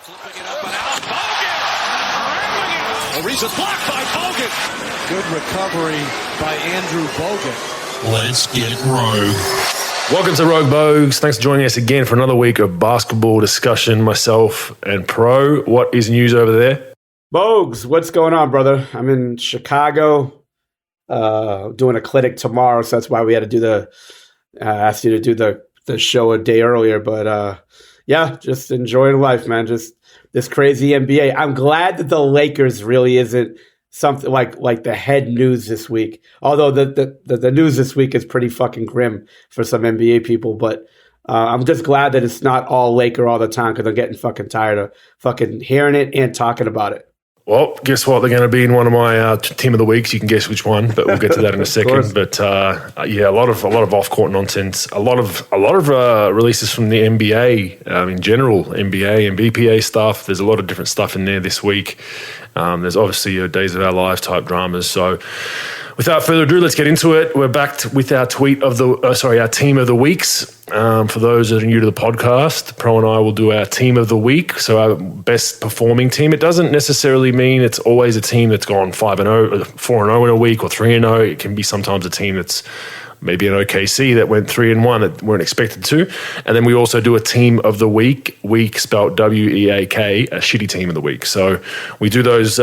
Flipping it up and out. Bogut! A recent block by Bogut. Good recovery by Andrew Bogut. Let's get rogue. Welcome to Rogue Bogues. Thanks for joining us again for another week of basketball discussion, myself and Pro. What is news over there? Bogues, what's going on, brother? I'm in Chicago doing a clinic tomorrow, so that's why we had to do asked you to do the show a day earlier. But yeah, just enjoying life, man. Just this crazy NBA. I'm glad that the Lakers really isn't something like the head news this week. Although the news this week is pretty fucking grim for some NBA people. But I'm just glad that it's not all Laker all the time because I'm getting fucking tired of fucking hearing it and talking about it. Well, guess what? They're going to be in one of my team of the weeks. You can guess which one, but we'll get to that in a second. But yeah, a lot of off-court nonsense. A lot of releases from the NBA in general, NBA and BPA stuff. There's a lot of different stuff in there this week. There's obviously your Days of Our Lives type dramas. So, without further ado, let's get into it. We're back with our our team of the weeks. For those that are new to the podcast, Pro and I will do our team of the week. So our best performing team. It doesn't necessarily mean it's always a team that's gone 5-0, 4-0 in a week, or 3-0. It can be sometimes a team that's maybe an OKC that went 3-1 that weren't expected to. And then we also do a team of the week. Week spelled WEAK, a shitty team of the week. So we do those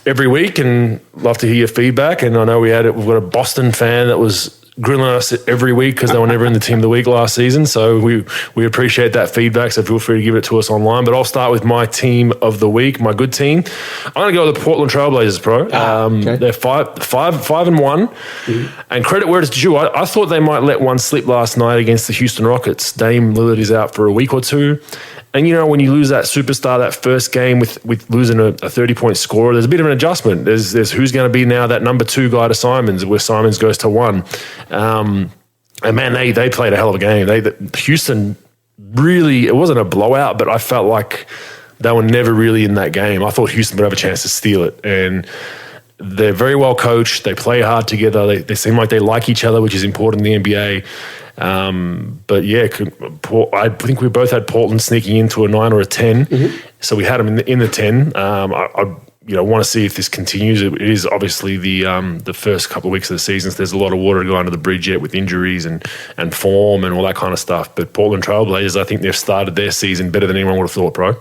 every week, and love to hear your feedback. And I know we've got a Boston fan that was grilling us every week because they were never in the team of the week last season. So we appreciate that feedback. So feel free to give it to us online. But I'll start with my team of the week, my good team. I'm going to go with the Portland Trailblazers, Pro. Okay. They're 5-1. Mm-hmm. And credit where it's due. I thought they might let one slip last night against the Houston Rockets. Dame Lillard is out for a week or two. And, you know, when you lose that superstar that first game with losing a 30-point scorer, there's a bit of an adjustment. There's who's going to be now that number 2 guy to Simons, where Simons goes to 1. And, man, they played a hell of a game. Houston really, it wasn't a blowout, but I felt like they were never really in that game. I thought Houston would have a chance to steal it. And they're very well coached. They play hard together. They seem like they like each other, which is important in the NBA. But yeah, I think we both had Portland sneaking into a 9 or a 10. Mm-hmm. So we had them in the 10. I want to see if this continues. It is obviously the first couple of weeks of the season. So there's a lot of water to go under the bridge yet with injuries and form and all that kind of stuff. But Portland Trailblazers, I think they've started their season better than anyone would have thought, Pro.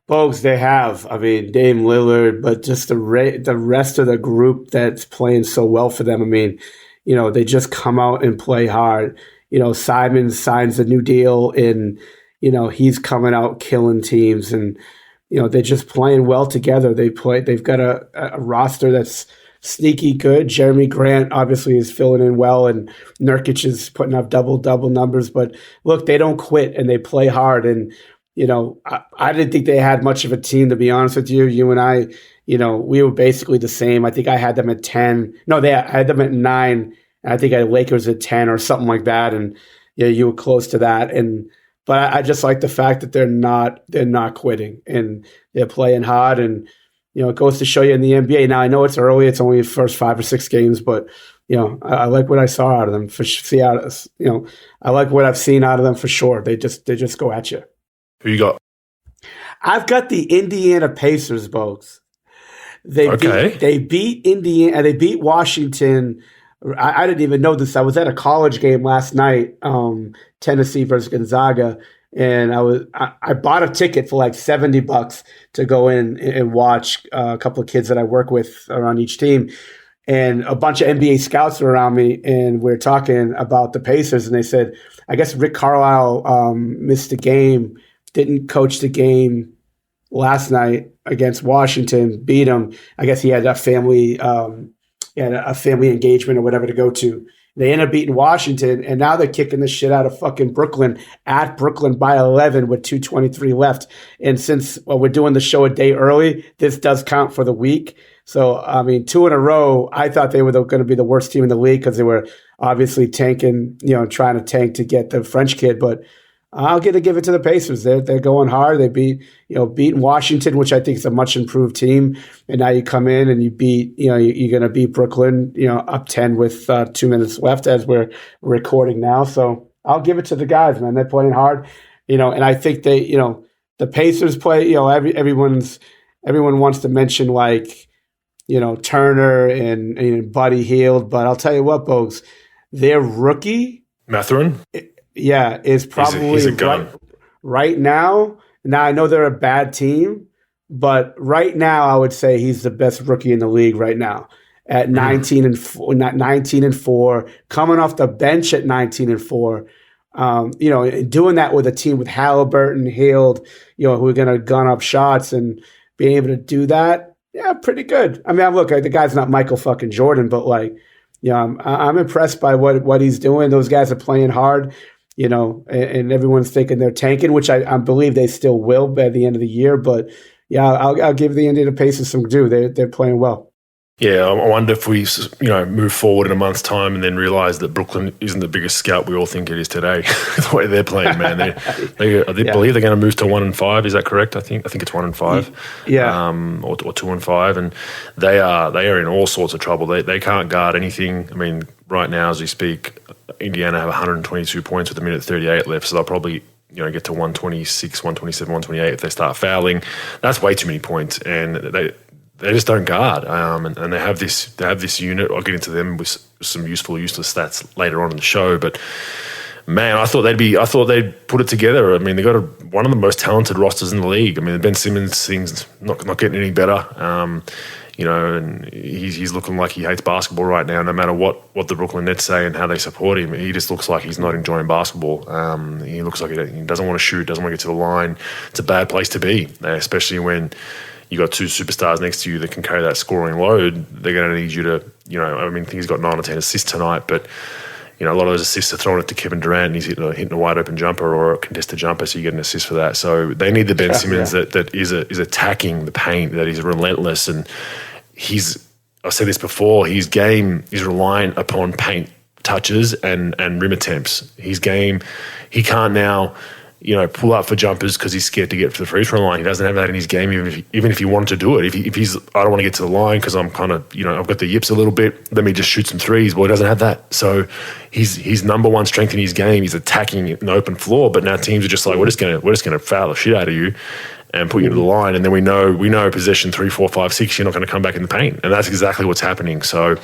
Folks, they have. I mean, Dame Lillard, but just the rest of the group that's playing so well for them. I mean, you know, they just come out and play hard. You know, Simons signs a new deal and, you know, he's coming out killing teams and, you know, they're just playing well together. They've got a roster that's sneaky good. Jeremy Grant obviously is filling in well and Nurkic is putting up double numbers. But look, they don't quit and they play hard. And, you know, I didn't think they had much of a team, to be honest with you. You and I, you know, we were basically the same. I think I had them at 10. No, I had them at 9. And I think I had Lakers at 10 or something like that. And yeah, you were close to that. But I just like the fact that they're not quitting and they're playing hard. And, you know, it goes to show you in the NBA. Now, I know it's early. It's only the first 5 or 6 games, but, you know, I like what I saw out of them. I like what I've seen out of them for sure. They just go at you. Who you got? I've got the Indiana Pacers, Bogues. They beat Indiana. They beat Washington. I didn't even know this. I was at a college game last night, Tennessee versus Gonzaga, and I bought a ticket for like $70 to go in and watch a couple of kids that I work with around each team. And a bunch of NBA scouts were around me, and we're talking about the Pacers, and they said, I guess Rick Carlisle missed the game, didn't coach the game last night against Washington, beat them. I guess he had a family engagement or whatever to go to. They ended up beating Washington, and now they're kicking the shit out of fucking Brooklyn at Brooklyn by 11 with 2:23 left. And since we're doing the show a day early, this does count for the week. So, I mean, 2 in a row, I thought they were going to be the worst team in the league because they were obviously tanking, you know, trying to tank to get the French kid. But I'll give it to the Pacers. They're going hard. They beat Washington, which I think is a much improved team. And now you come in and you beat, you know, you're going to beat Brooklyn, you know, up 10 with 2 minutes left as we're recording now. So I'll give it to the guys, man. They're playing hard, you know, and I think they, you know, the Pacers play. Everyone wants to mention like Turner and Buddy Hield, but I'll tell you what, Bogues, their rookie Mathurin, is probably he's a gun. Right now. Now I know they're a bad team, but right now I would say he's the best rookie in the league right now at 19 and 4, coming off the bench at 19 and 4. Doing that with a team with Halliburton, Hield, who are going to gun up shots and being able to do that. Yeah, pretty good. I mean, look, the guy's not Michael fucking Jordan, but I'm impressed by what he's doing. Those guys are playing hard, and everyone's thinking they're tanking, which I believe they still will by the end of the year. But yeah, I'll give the Indiana Pacers some due. They're playing well. Yeah, I wonder if we, move forward in a month's time and then realize that Brooklyn isn't the biggest scout we all think it is today. The way they're playing, man, they believe they're going to move to 1-5. Is that correct? I think it's 1-5. Yeah, or 2-5, and they are in all sorts of trouble. They can't guard anything. I mean, right now as we speak, Indiana have 122 points with a minute 38 left, so they'll probably get to 126, 127, 128 if they start fouling. That's way too many points, and they just don't guard, and they have this unit. I'll get into them with some useful, useless stats later on in the show. But man, I thought they'd put it together. I mean, they got one of the most talented rosters in the league. I mean, Ben Simmons thing's not getting any better. And he's looking like he hates basketball right now. No matter what the Brooklyn Nets say and how they support him, he just looks like he's not enjoying basketball. He looks like he doesn't want to shoot, doesn't want to get to the line. It's a bad place to be, especially when you got two superstars next to you that can carry that scoring load. They're going to need you to, I think he's got 9 or 10 assists tonight, but a lot of those assists are thrown it to Kevin Durant, and he's hitting a wide open jumper or a contested jumper, so you get an assist for that. So they need the Ben Simmons that is attacking the paint, that is relentless, and I've said this before, his game is reliant upon paint touches and rim attempts. His game, he can't now pull up for jumpers because he's scared to get to the free throw line. He doesn't have that in his game, even if he wanted to do it. If he's, I don't want to get to the line because I'm kind of, I've got the yips a little bit, let me just shoot some threes. Well, he doesn't have that. So his number one strength in his game, he's attacking an open floor, but now teams are just like, we're just gonna foul the shit out of you and put you to the line. And then we know possession 3, 4, 5, 6, you're not going to come back in the paint. And that's exactly what's happening. So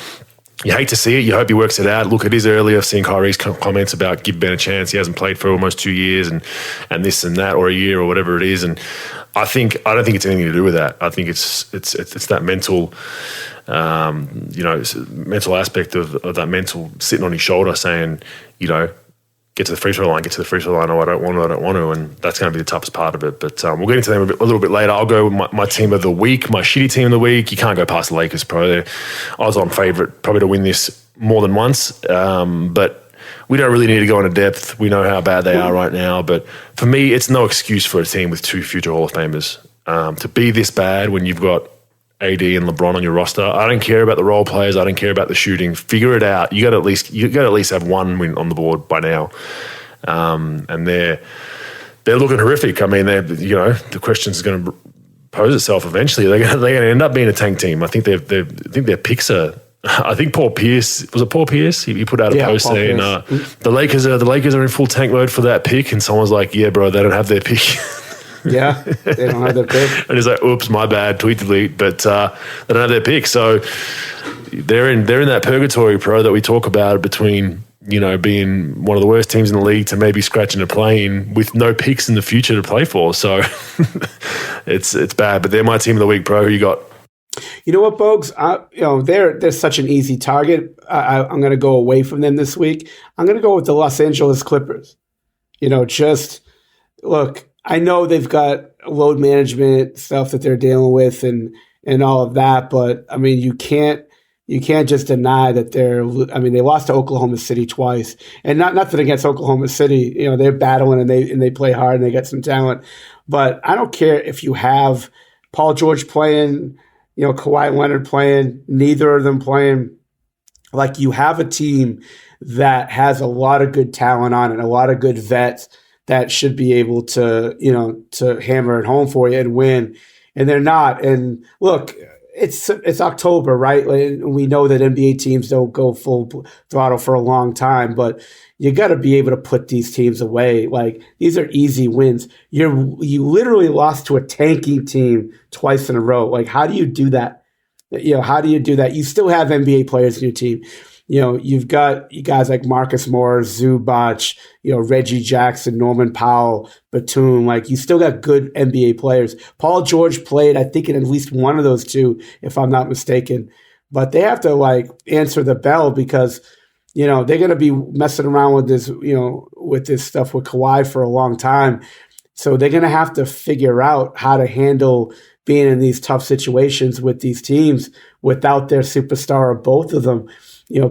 you hate to see it. You hope he works it out. Look, it is early. I've seen Kyrie's comments about give Ben a chance. He hasn't played for almost 2 years and this and that, or a year or whatever it is. And I don't think it's anything to do with that. I think it's that mental, mental aspect of that mental sitting on his shoulder saying, get to the free throw line, Oh, I don't want to. And that's going to be the toughest part of it. But we'll get into them a little bit later. I'll go with my team of the week, my shitty team of the week. You can't go past the Lakers, bro. They're odds-on favourite probably to win this more than once. But we don't really need to go into depth. We know how bad they are right now. But for me, it's no excuse for a team with 2 future Hall of Famers to be this bad when you've got AD and LeBron on your roster. I don't care about the role players. I don't care about the shooting. Figure it out. You got to at least have one win on the board by now. And they're looking horrific. I mean, the question is going to pose itself eventually. They're going to end up being a tank team. I think their picks are. I think Paul Pierce, was it Paul Pierce? He put out a post saying the Lakers are in full tank mode for that pick, and someone's like, "Yeah, bro, they don't have their pick." Yeah, they don't have their pick. And he's like, oops, my bad, tweet delete, but they don't have their pick. So they're in that purgatory, pro, that we talk about between, being one of the worst teams in the league to maybe scratching a plane with no picks in the future to play for. So it's bad, but they're my team of the week, pro. Who you got? You know what, Bogues? They're such an easy target. I'm going to go away from them this week. I'm going to go with the Los Angeles Clippers. Look, I know they've got load management stuff that they're dealing with and all of that, but I mean, you can't just deny that they lost to Oklahoma City twice, and nothing against Oklahoma City. They're battling and they play hard and they got some talent, but I don't care if you have Paul George playing, Kawhi Leonard playing, neither of them playing. Like, you have a team that has a lot of good talent on it, a lot of good vets that should be able to hammer it home for you and win. And they're not. And look, it's October, right? Like, we know that NBA teams don't go full throttle for a long time, but you got to be able to put these teams away. Like, these are easy wins. You literally lost to a tanking team twice in a row. Like, how do you do that? How do you do that? You still have NBA players in your team. You've got guys like Marcus Morris, Zubac, Reggie Jackson, Norman Powell, Batum. Like, you still got good NBA players. Paul George played, I think, in at least one of those two, if I'm not mistaken. But they have to answer the bell because they're going to be messing around with this, with this stuff with Kawhi for a long time. So they're going to have to figure out how to handle being in these tough situations with these teams without their superstar or both of them.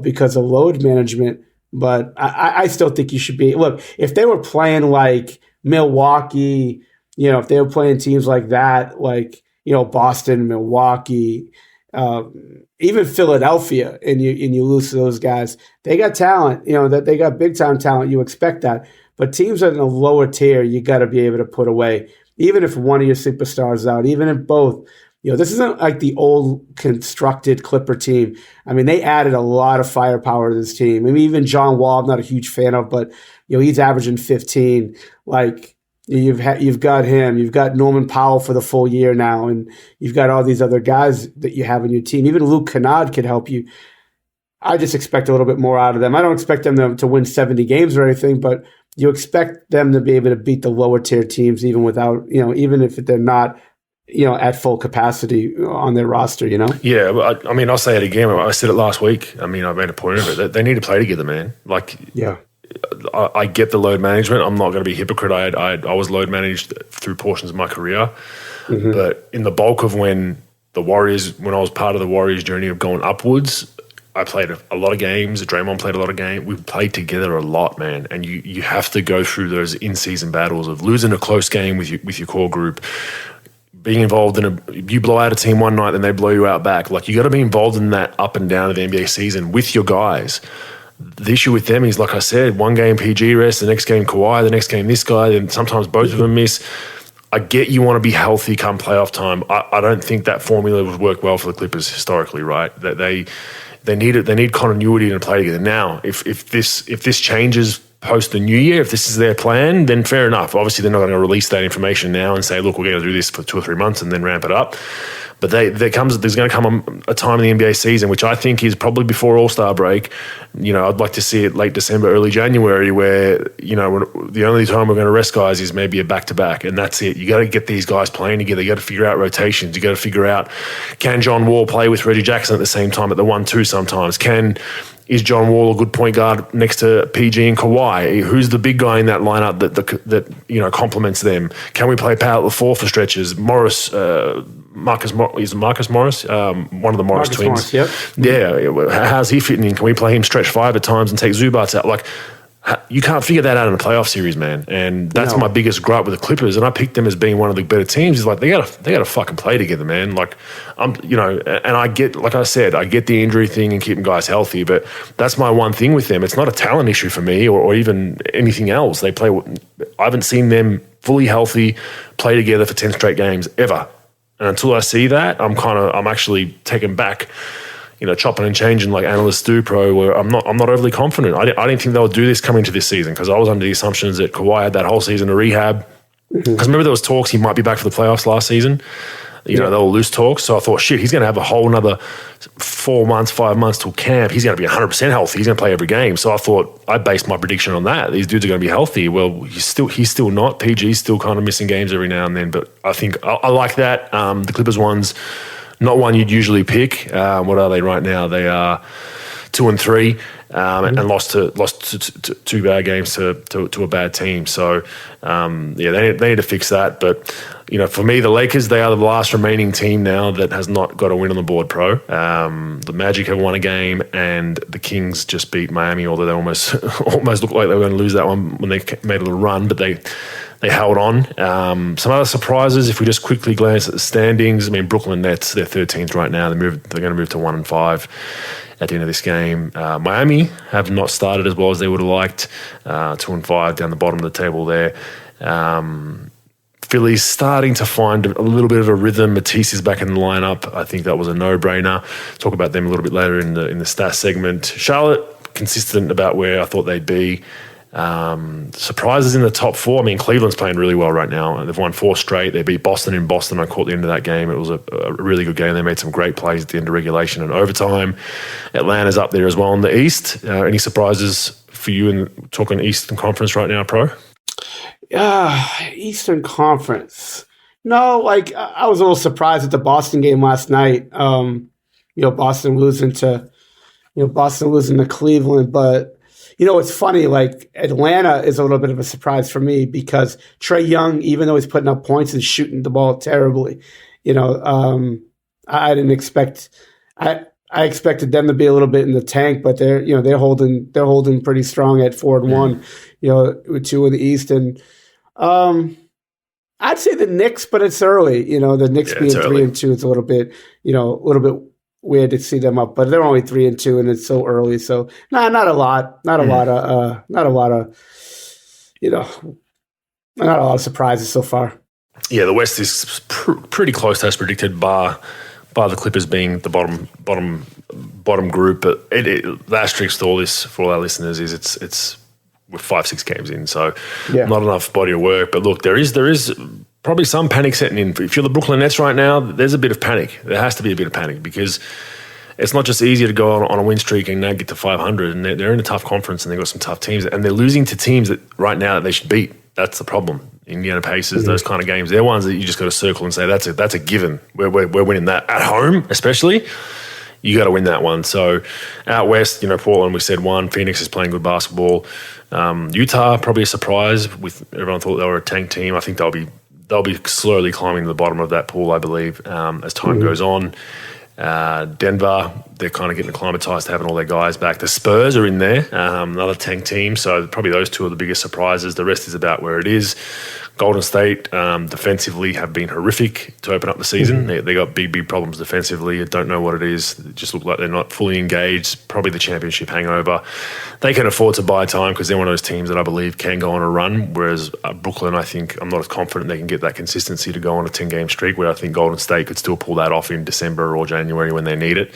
Because of load management. But I still think you should be. Look, if they were playing like Milwaukee, if they were playing teams like that, like, Boston, Milwaukee, even Philadelphia, and you lose to those guys, they got talent, that they got big time talent. You expect that. But teams are in a lower tier, you got to be able to put away, even if one of your superstars is out, even if both. This isn't like the old constructed Clipper team. I mean, they added a lot of firepower to this team. I mean, even John Wall, I'm not a huge fan of, but he's averaging 15. Like, you've got him, you've got Norman Powell for the full year now, and you've got all these other guys that you have in your team. Even Luke Kennard could help you. I just expect a little bit more out of them. I don't expect them to win 70 games or anything, but you expect them to be able to beat the lower tier teams, even without, even if they're not at full capacity on their roster, Yeah, but I mean, I'll say it again. I said it last week. I mean, I made a point of it. They need to play together, man. Like, yeah, I get the load management. I'm not going to be a hypocrite. I was load managed through portions of my career. Mm-hmm. But in the bulk of when I was part of the Warriors' journey of going upwards, I played a lot of games. Draymond played a lot of games. We played together a lot, man. And you have to go through those in-season battles of losing a close game with your core group, being involved in you blow out a team one night, then they blow you out back. Like, you got to be involved in that up and down of the NBA season with your guys. The issue with them is, like I said, one game PG rest, the next game Kawhi, the next game this guy, and sometimes both of them miss. I get you want to be healthy come playoff time. I don't think that formula would work well for the Clippers historically, right? That they need continuity to play together. Now, if this changes post the new year, if this is their plan, then fair enough. Obviously, they're not going to release that information now and say, look, we're going to do this for 2 or 3 months and then ramp it up. But there's going to come a time in the NBA season, which I think is probably before All-Star break. I'd like to see it late December, early January, where, the only time we're going to rest guys is maybe a back-to-back, and that's it. You got to get these guys playing together. You got to figure out rotations. You got to figure out, can John Wall play with Reggie Jackson at the same time at the 1-2 sometimes? Is John Wall a good point guard next to PG and Kawhi? Who's the big guy in that lineup that complements them? Can we play Powell at the 4 for stretches? Marcus Morris, one of the Morris twins. Morris, yep. Yeah, how's he fitting in? Can we play him stretch 5 at times and take Zubac out? Like, you can't figure that out in a playoff series, man. And that's my biggest gripe with the Clippers. And I picked them as being one of the better teams. Is like, they gotta fucking play together, man. Like, and I get, like I said, I get the injury thing and keeping guys healthy, but that's my one thing with them. It's not a talent issue for me or even anything else. I haven't seen them fully healthy play together for 10 straight games ever. And until I see that, I'm actually taken back, chopping and changing like analysts do, Pro, where I'm not overly confident. I didn't think they would do this coming into this season because I was under the assumptions that Kawhi had that whole season to rehab. Because remember there was talks he might be back for the playoffs last season. They were loose talks. So I thought, shit, he's going to have a whole another 4 months, 5 months till camp. He's going to be 100% healthy. He's going to play every game. So I thought, I based my prediction on that. These dudes are going to be healthy. Well, he's still not. PG's still kind of missing games every now and then. But I think I like that. The Clippers one's not one you'd usually pick. What are they right now? They are 2-3 and lost to 2 bad games to a bad team. So they need to fix that. But for me, the Lakers, they are the last remaining team now that has not got a win on the board, Pro. The Magic have won a game, and the Kings just beat Miami, although they almost looked like they were going to lose that one when they made a little run, but they held on. Some other surprises, if we just quickly glance at the standings, I mean, Brooklyn Nets, they're 13th right now. They're going to move to 1-5 at the end of this game. Miami have not started as well as they would have liked. 2-5 down the bottom of the table there. Philly's starting to find a little bit of a rhythm. Matisse is back in the lineup. I think that was a no-brainer. Talk about them a little bit later in the stats segment. Charlotte, consistent about where I thought they'd be. Surprises in the top four. I mean, Cleveland's playing really well right now. They've won 4 straight. They beat Boston in Boston. I caught the end of that game. It was a really good game. They made some great plays at the end of regulation and overtime. Atlanta's up there as well in the East. Any surprises for you in talking Eastern Conference right now, Pro? Eastern Conference. No, like I was a little surprised at the Boston game last night. Boston losing to Cleveland, but it's funny, like Atlanta is a little bit of a surprise for me because Trae Young, even though he's putting up points, is shooting the ball terribly. I didn't expect I expected them to be a little bit in the tank, but they're holding pretty strong at 4-1, with 2 in the East. And I'd say the Knicks, but it's early. The Knicks being 3-2 is a little bit weird to see them up, but they're only 3-2 and it's so early. So not a lot of surprises so far. Yeah, the West is pretty close as predicted, bar the Clippers being the bottom group. But the asterisk to all this for all our listeners is it's with 5-6 games in, so not enough body of work. But look, there is probably some panic setting in. If you're the Brooklyn Nets right now, there's a bit of panic. There has to be a bit of panic because it's not just easier to go on a win streak and now get to 500. And they're in a tough conference and they've got some tough teams. And they're losing to teams that right now that they should beat. That's the problem. Indiana Pacers, those kind of games, they're ones that you just got to circle and say, that's a given. We're winning that. At home, especially, you got to win that one. So out west, Portland, we said 1. Phoenix is playing good basketball. Utah, probably a surprise. With everyone thought they were a tank team. I think they'll be slowly climbing to the bottom of that pool, I believe, as time goes on. Denver, they're kind of getting acclimatized to having all their guys back. The Spurs are in there, another tank team. So probably those 2 are the biggest surprises. The rest is about where it is. Golden State defensively have been horrific to open up the season. They got big problems defensively. I don't know what it is. They just look like they're not fully engaged. Probably the championship hangover. They can afford to buy time because they're one of those teams that I believe can go on a run, whereas Brooklyn, I think, I'm not as confident they can get that consistency to go on a 10-game streak, where I think Golden State could still pull that off in December or January when they need it.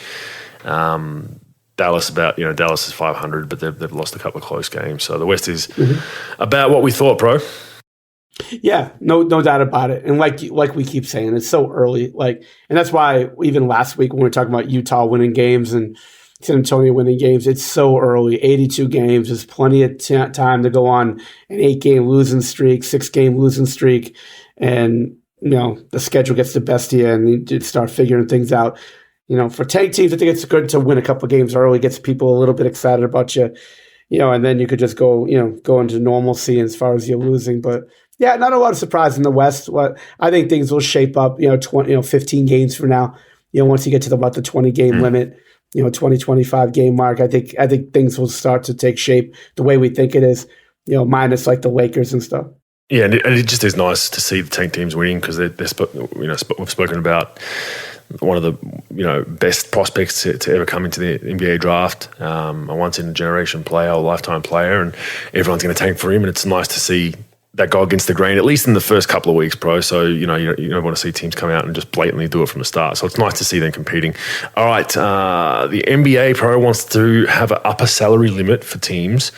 Dallas Dallas is 500, but they've lost a couple of close games. So the West is about what we thought, Pro. Yeah, no doubt about it. And like we keep saying, it's so early. And that's why even last week when we were talking about Utah winning games and San Antonio winning games, it's so early. 82 games, there's plenty of time to go on an 8-game losing streak, 6-game losing streak, and the schedule gets the best of you, and you start figuring things out. For tank teams, I think it's good to win a couple of games early, gets people a little bit excited about you, and then you could just go into normalcy as far as you're losing. But yeah, not a lot of surprise in the West. I think things will shape up, 15 games from now, once you get to about the 20-game limit, 20-25 game mark, I think things will start to take shape the way we think it is, minus like the Lakers and stuff. Yeah, and it just is nice to see the tank teams winning because we've spoken about one of the best prospects to ever come into the NBA draft, a once in a generation player, a lifetime player, and everyone's going to tank for him. And it's nice to see that go against the grain, at least in the first couple of weeks, Pro. So, you don't want to see teams come out and just blatantly do it from the start. So it's nice to see them competing. All right, the NBA, Pro, wants to have an upper salary limit for teams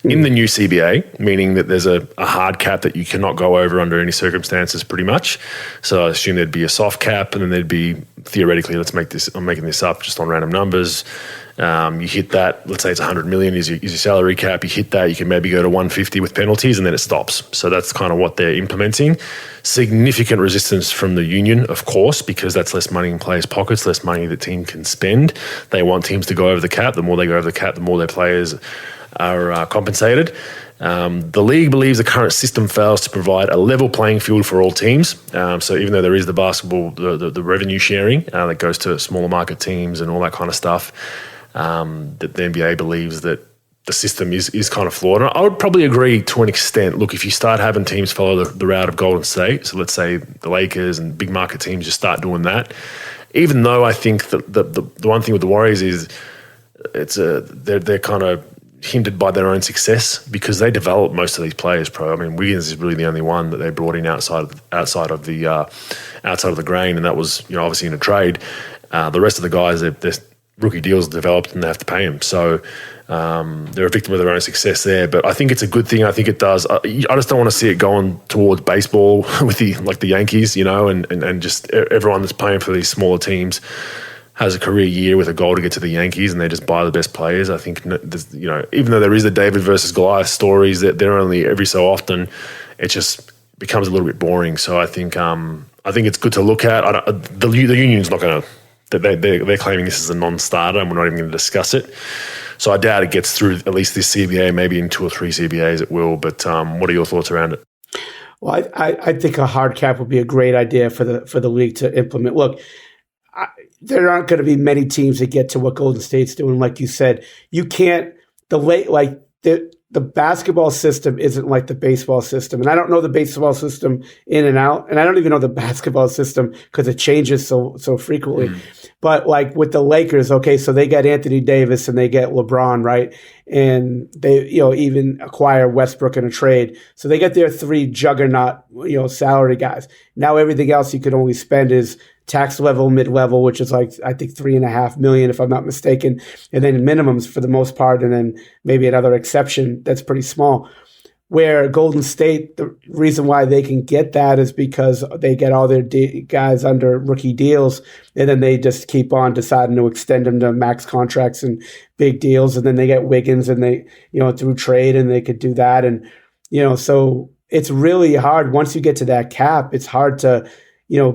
in the new CBA, meaning that there's a hard cap that you cannot go over under any circumstances pretty much. So I assume there'd be a soft cap, and then there'd be, theoretically, I'm making this up just on random numbers, you hit that, let's say it's 100 million is your salary cap, you hit that, you can maybe go to 150 with penalties, and then it stops. So that's kind of what they're implementing. Significant resistance from the union, of course, because that's less money in players' pockets, less money the team can spend. They want teams to go over the cap. The more they go over the cap, the more their players are compensated. The league believes the current system fails to provide a level playing field for all teams. So even though there is the basketball, the revenue sharing that goes to smaller market teams and all that kind of stuff, that the NBA believes that the system is kind of flawed. And I would probably agree to an extent. Look, if you start having teams follow the route of Golden State, so let's say the Lakers and big market teams just start doing that, even though I think the one thing with the Warriors is they're kind of hindered by their own success because they develop most of these players. I mean, Wiggins is really the only one that they brought in outside of the grain, and that was obviously in a trade. The rest of the guys, their rookie deals developed and they have to pay them. So they're a victim of their own success there. But I think it's a good thing. I think it does. I just don't want to see it going towards baseball with the Yankees, and just everyone that's playing for these smaller teams has a career year with a goal to get to the Yankees and they just buy the best players. I think, even though there is the David versus Goliath stories that they're only every so often, it just becomes a little bit boring. So I think it's good to look at. The union's not going to. They're claiming this is a non-starter and we're not even going to discuss it. So I doubt it gets through at least this CBA. Maybe in 2 or 3 CBAs it will. But what are your thoughts around it? Well, I think a hard cap would be a great idea for the league to implement. Look, there aren't going to be many teams that get to what Golden State's doing. Like you said, you can't the basketball system isn't like the baseball system. And I don't know the baseball system in and out. And I don't even know the basketball system because it changes so frequently. But like with the Lakers, okay, so they got Anthony Davis and they get LeBron, right? And they, even acquire Westbrook in a trade. So they get their 3 juggernaut, salary guys. Now everything else you could only spend is tax level, mid-level, which is like, I think $3.5 million, if I'm not mistaken. And then minimums for the most part. And then maybe another exception that's pretty small. Where Golden State, the reason why they can get that is because they get all their guys under rookie deals, and then they just keep on deciding to extend them to max contracts and big deals, and then they get Wiggins, and they, through trade, and they could do that, and so it's really hard once you get to that cap. It's hard to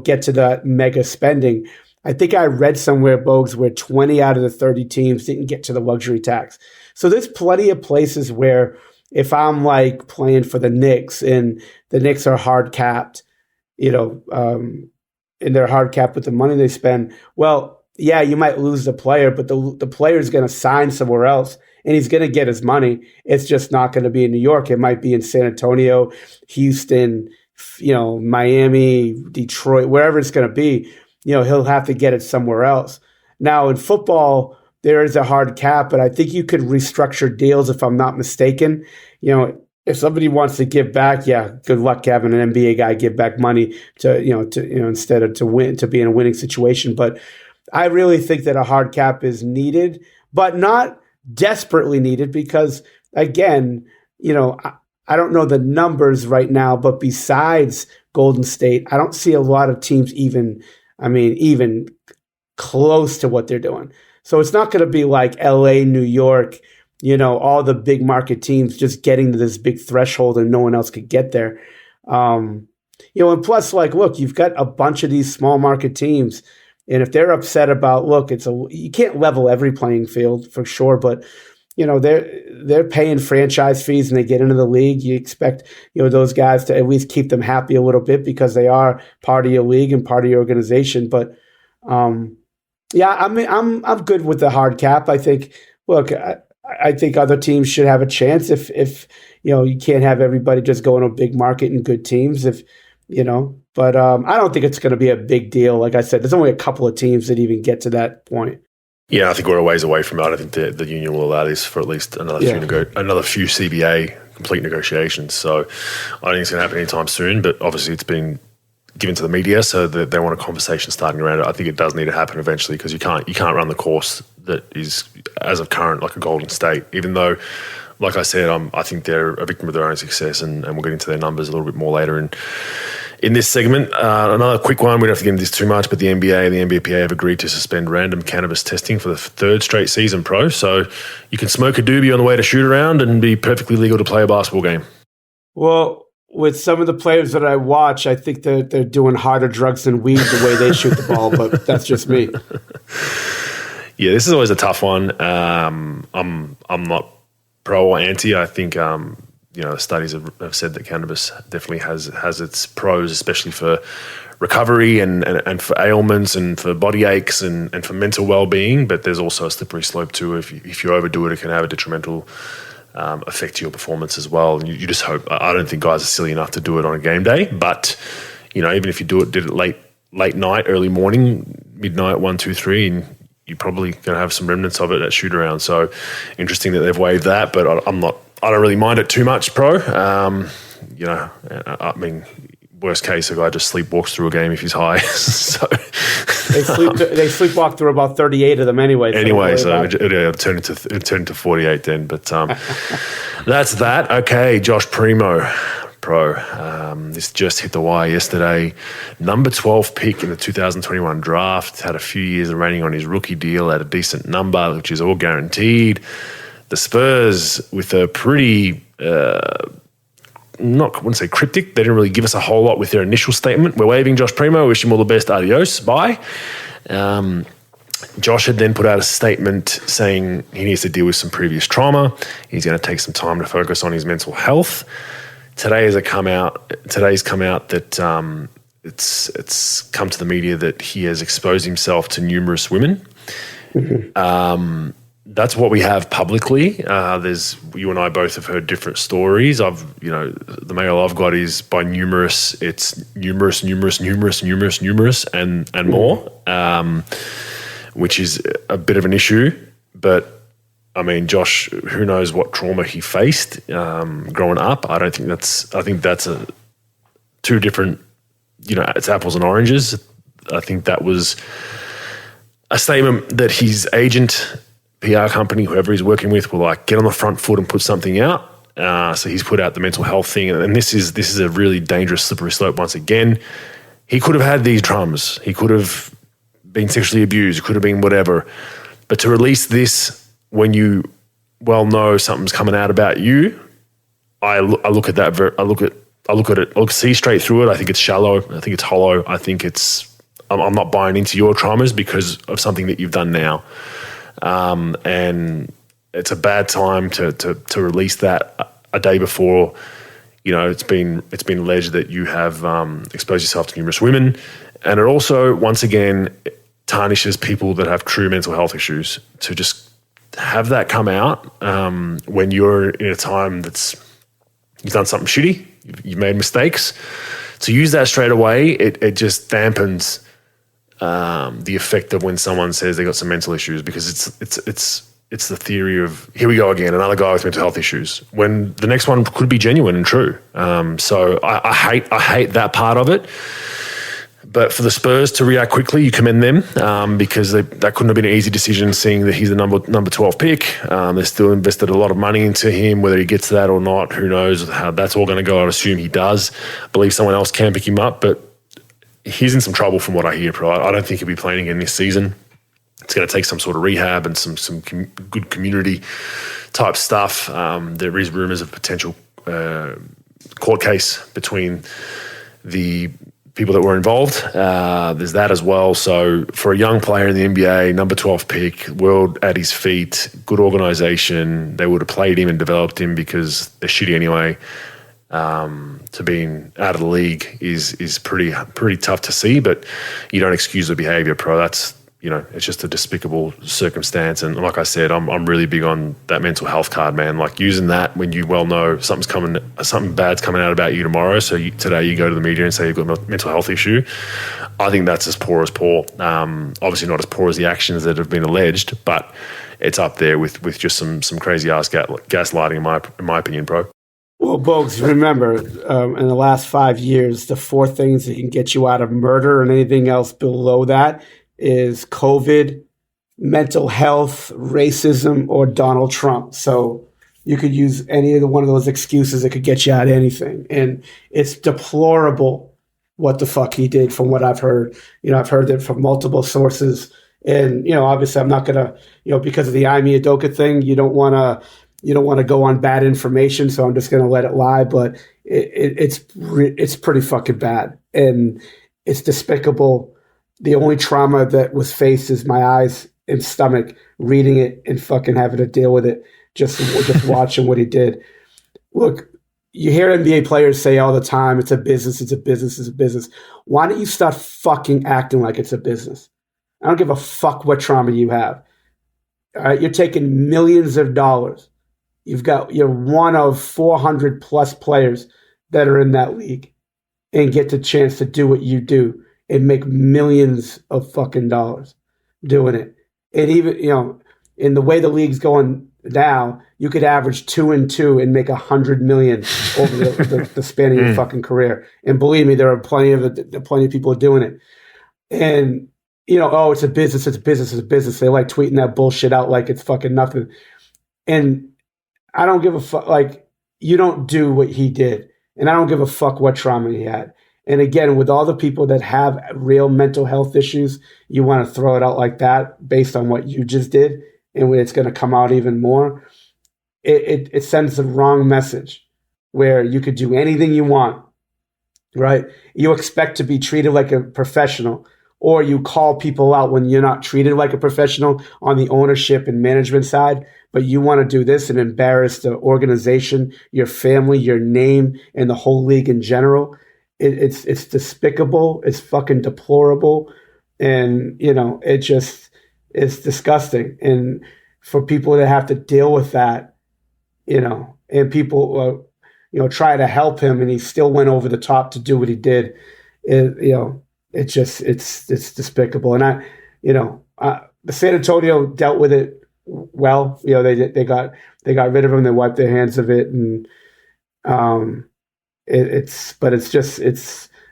get to that mega spending. I think I read somewhere, Bogues, where 20 out of the 30 teams didn't get to the luxury tax. So there's plenty of places where, if I'm like playing for the Knicks and the Knicks are hard capped, and they're hard capped with the money they spend, well, yeah, you might lose the player, but the player's going to sign somewhere else and he's going to get his money. It's just not going to be in New York. It might be in San Antonio, Houston, Miami, Detroit, wherever it's going to be. He'll have to get it somewhere else. Now in football, there is a hard cap, but I think you could restructure deals if I'm not mistaken. If somebody wants to give back, yeah, good luck having an NBA guy give back money to instead of to be in a winning situation. But I really think that a hard cap is needed, but not desperately needed because, again, I don't know the numbers right now, but besides Golden State, I don't see a lot of teams even close to what they're doing. So it's not going to be like LA, New York, all the big market teams just getting to this big threshold and no one else could get there. And plus, look, you've got a bunch of these small market teams. And if they're upset about, look, you can't level every playing field for sure, but they're paying franchise fees and they get into the league. You expect, those guys to at least keep them happy a little bit because they are part of your league and part of your organization. But, yeah, I'm good with the hard cap. I think, look, I think other teams should have a chance if you can't have everybody just going to a big market and good teams but I don't think it's going to be a big deal. Like I said, there's only a couple of teams that even get to that point. Yeah, I think we're a ways away from that. I think the union will allow this for at least another few CBA complete negotiations. So I don't think it's going to happen anytime soon, but obviously it's been given to the media, so that they want a conversation starting around it. I think it does need to happen eventually because you can't run the course that is as of current like a Golden State. Even though, like I said, I think they're a victim of their own success, and we'll get into their numbers a little bit more later in this segment. Another quick one, we don't have to get into this too much, but the NBA and the NBPA have agreed to suspend random cannabis testing for the 3rd straight season, Pro. So you can smoke a doobie on the way to shoot around and be perfectly legal to play a basketball game. Well, with some of the players that I watch, I think they're doing harder drugs than weed the way they shoot the ball, but that's just me. Yeah, this is always a tough one. I'm not pro or anti. I think studies have said that cannabis definitely has its pros, especially for recovery and for ailments and for body aches and for mental well-being. But there's also a slippery slope too. If you overdo it, it can have a detrimental effect to your performance as well. And you just hope. I don't think guys are silly enough to do it on a game day, but even if you did it late night, early morning, midnight, 1, 2, 3, and you're probably going to have some remnants of it at shoot around. So interesting that they've waived that, but I don't really mind it too much, Pro. I mean, worst case, a guy just sleepwalks through a game if he's high. So they sleepwalk through about 38 of them anyway. So it turned into 48 then. But that's that. Okay, Josh Primo, Pro. This just hit the wire yesterday. Number 12 pick in the 2021 draft. Had a few years remaining on his rookie deal at a decent number, which is all guaranteed. The Spurs with a pretty... I wouldn't say cryptic. They didn't really give us a whole lot with their initial statement. We're waiving Josh Primo. Wish him all the best. Adios. Bye. Josh had then put out a statement saying he needs to deal with some previous trauma. He's going to take some time to focus on his mental health. Today's come out that it's come to the media that he has exposed himself to numerous women. Mm-hmm. That's what we have publicly. You and I both have heard different stories. The mail I've got is by numerous. It's numerous, and more, which is a bit of an issue. But I mean, Josh, who knows what trauma he faced growing up? I think that's two different. It's apples and oranges. I think that was a statement that his agent, PR company, whoever he's working with, will get on the front foot and put something out. So he's put out the mental health thing, and this is a really dangerous slippery slope. Once again, he could have had these traumas. He could have been sexually abused. It could have been whatever. But to release this when you well know something's coming out about you, I look at that. I look at it. I see straight through it. I think it's shallow. I think it's hollow. I think I'm not buying into your traumas because of something that you've done now. And it's a bad time to release that a day before. It's been alleged that you have exposed yourself to numerous women, and it also once again tarnishes people that have true mental health issues. To just have that come out when you're in a time that's you've done something shitty, you've made mistakes. To use that straight away, it just dampens the effect of when someone says they got some mental issues, because it's the theory of, here we go again, another guy with mental health issues, when the next one could be genuine and true. So I hate that part of it. But for the Spurs to react quickly, you commend them because that couldn't have been an easy decision, seeing that he's the number 12 pick. They still invested a lot of money into him. Whether he gets that or not, who knows how that's all going to go. I'd assume he does. I believe someone else can pick him up, but he's in some trouble from what I hear, Pro. I don't think he'll be playing again this season. It's going to take some sort of rehab and some good community type stuff. There is rumours of potential court case between the people that were involved. There's that as well. So for a young player in the NBA, number 12 pick, world at his feet, good organisation, they would have played him and developed him because they're shitty anyway. To being out of the league is pretty tough to see, but you don't excuse the behaviour, Pro. That's, it's just a despicable circumstance. And like I said, I'm really big on that mental health card, man. Like using that when you well know something bad's coming out about you tomorrow. So today you go to the media and say you've got a mental health issue. I think that's as poor as poor. Obviously not as poor as the actions that have been alleged, but it's up there with just some crazy ass gaslighting in my opinion, Pro. Well, Bogues, remember, in the last 5 years, the 4 things that can get you out of murder and anything else below that is COVID, mental health, racism, or Donald Trump. So you could use any of one of those excuses that could get you out of anything. And it's deplorable what the fuck he did from what I've heard. I've heard it from multiple sources. And, obviously I'm not going to, because of the AMB Media thing, you don't want to go on bad information, so I'm just going to let it lie. But it's pretty fucking bad, and it's despicable. The only trauma that was faced is my eyes and stomach reading it and fucking having to deal with it. Just watching what he did. Look, you hear NBA players say all the time, "It's a business. It's a business. It's a business." Why don't you start fucking acting like it's a business? I don't give a fuck what trauma you have. All right, you're taking millions of dollars. You're one of 400 plus players that are in that league and get the chance to do what you do and make millions of fucking dollars doing it. And even, in the way the league's going now, you could average 2-2 and make $100 million over the span of your fucking career. And believe me, there are plenty of people doing it. And, it's a business, it's a business, it's a business. They like tweeting that bullshit out like it's fucking nothing. And I don't give a fuck. Like, you don't do what he did. And I don't give a fuck what trauma he had. And again, with all the people that have real mental health issues, you want to throw it out like that based on what you just did, and it's going to come out even more. It sends the wrong message where you could do anything you want, right? You expect to be treated like a professional, or you call people out when you're not treated like a professional on the ownership and management side, but you want to do this and embarrass the organization, your family, your name, and the whole league in general. It's despicable. It's fucking deplorable. And, it's disgusting. And for people that have to deal with that, and people, try to help him, and he still went over the top to do what he did. It's despicable. And the San Antonio dealt with it well. They got rid of him. They wiped their hands of it. And,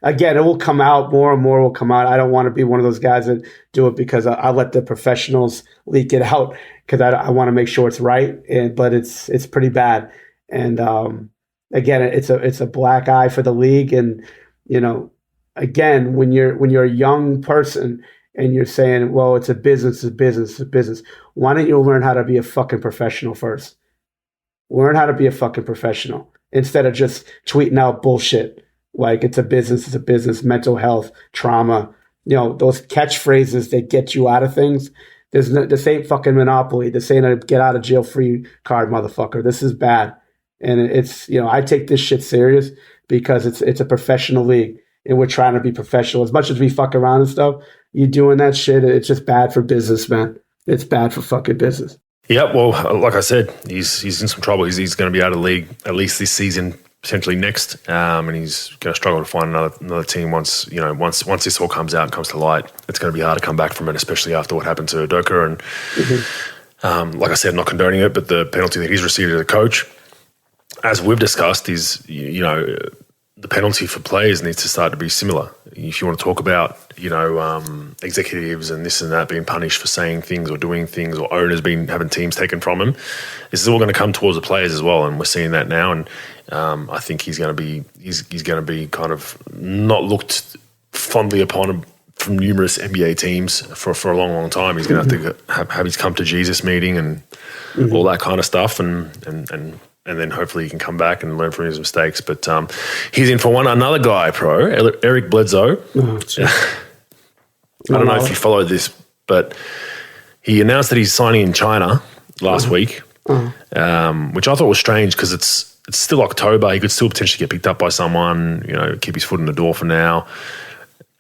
again, it will come out, more and more will come out. I don't want to be one of those guys that do it because I let the professionals leak it out because I want to make sure it's right. But it's pretty bad. And, again, it's a black eye for the league. And, again, when you're a young person and you're saying, well, it's a business, why don't you learn how to be a fucking professional first? Learn how to be a fucking professional instead of just tweeting out bullshit like it's a business, mental health, trauma. Those catchphrases that get you out of things. This ain't fucking Monopoly. This ain't a get out of jail free card, motherfucker. This is bad. And it's, I take this shit serious because it's a professional league and we're trying to be professional. As much as we fuck around and stuff, you doing that shit, it's just bad for business, man. It's bad for fucking business. Yeah, well, like I said, he's in some trouble. He's going to be out of the league at least this season, potentially next, and he's going to struggle to find another team once this all comes out and comes to light. It's going to be hard to come back from it, especially after what happened to Udoka. And like I said, I'm not condoning it, but the penalty that he's received as a coach, as we've discussed, is the penalty for players needs to start to be similar. If you want to talk about, executives and this and that being punished for saying things or doing things, or owners having teams taken from them, this is all going to come towards the players as well, and we're seeing that now. And I think he's going to be kind of not looked fondly upon from numerous NBA teams for a long, long time. He's going to have to have his come to Jesus meeting and all that kind of stuff, and then hopefully he can come back and learn from his mistakes. But he's in for another guy, Eric Bledsoe. I don't know if you followed this, but he announced that he's signing in China last week, which I thought was strange because it's still October. He could still potentially get picked up by someone, keep his foot in the door for now.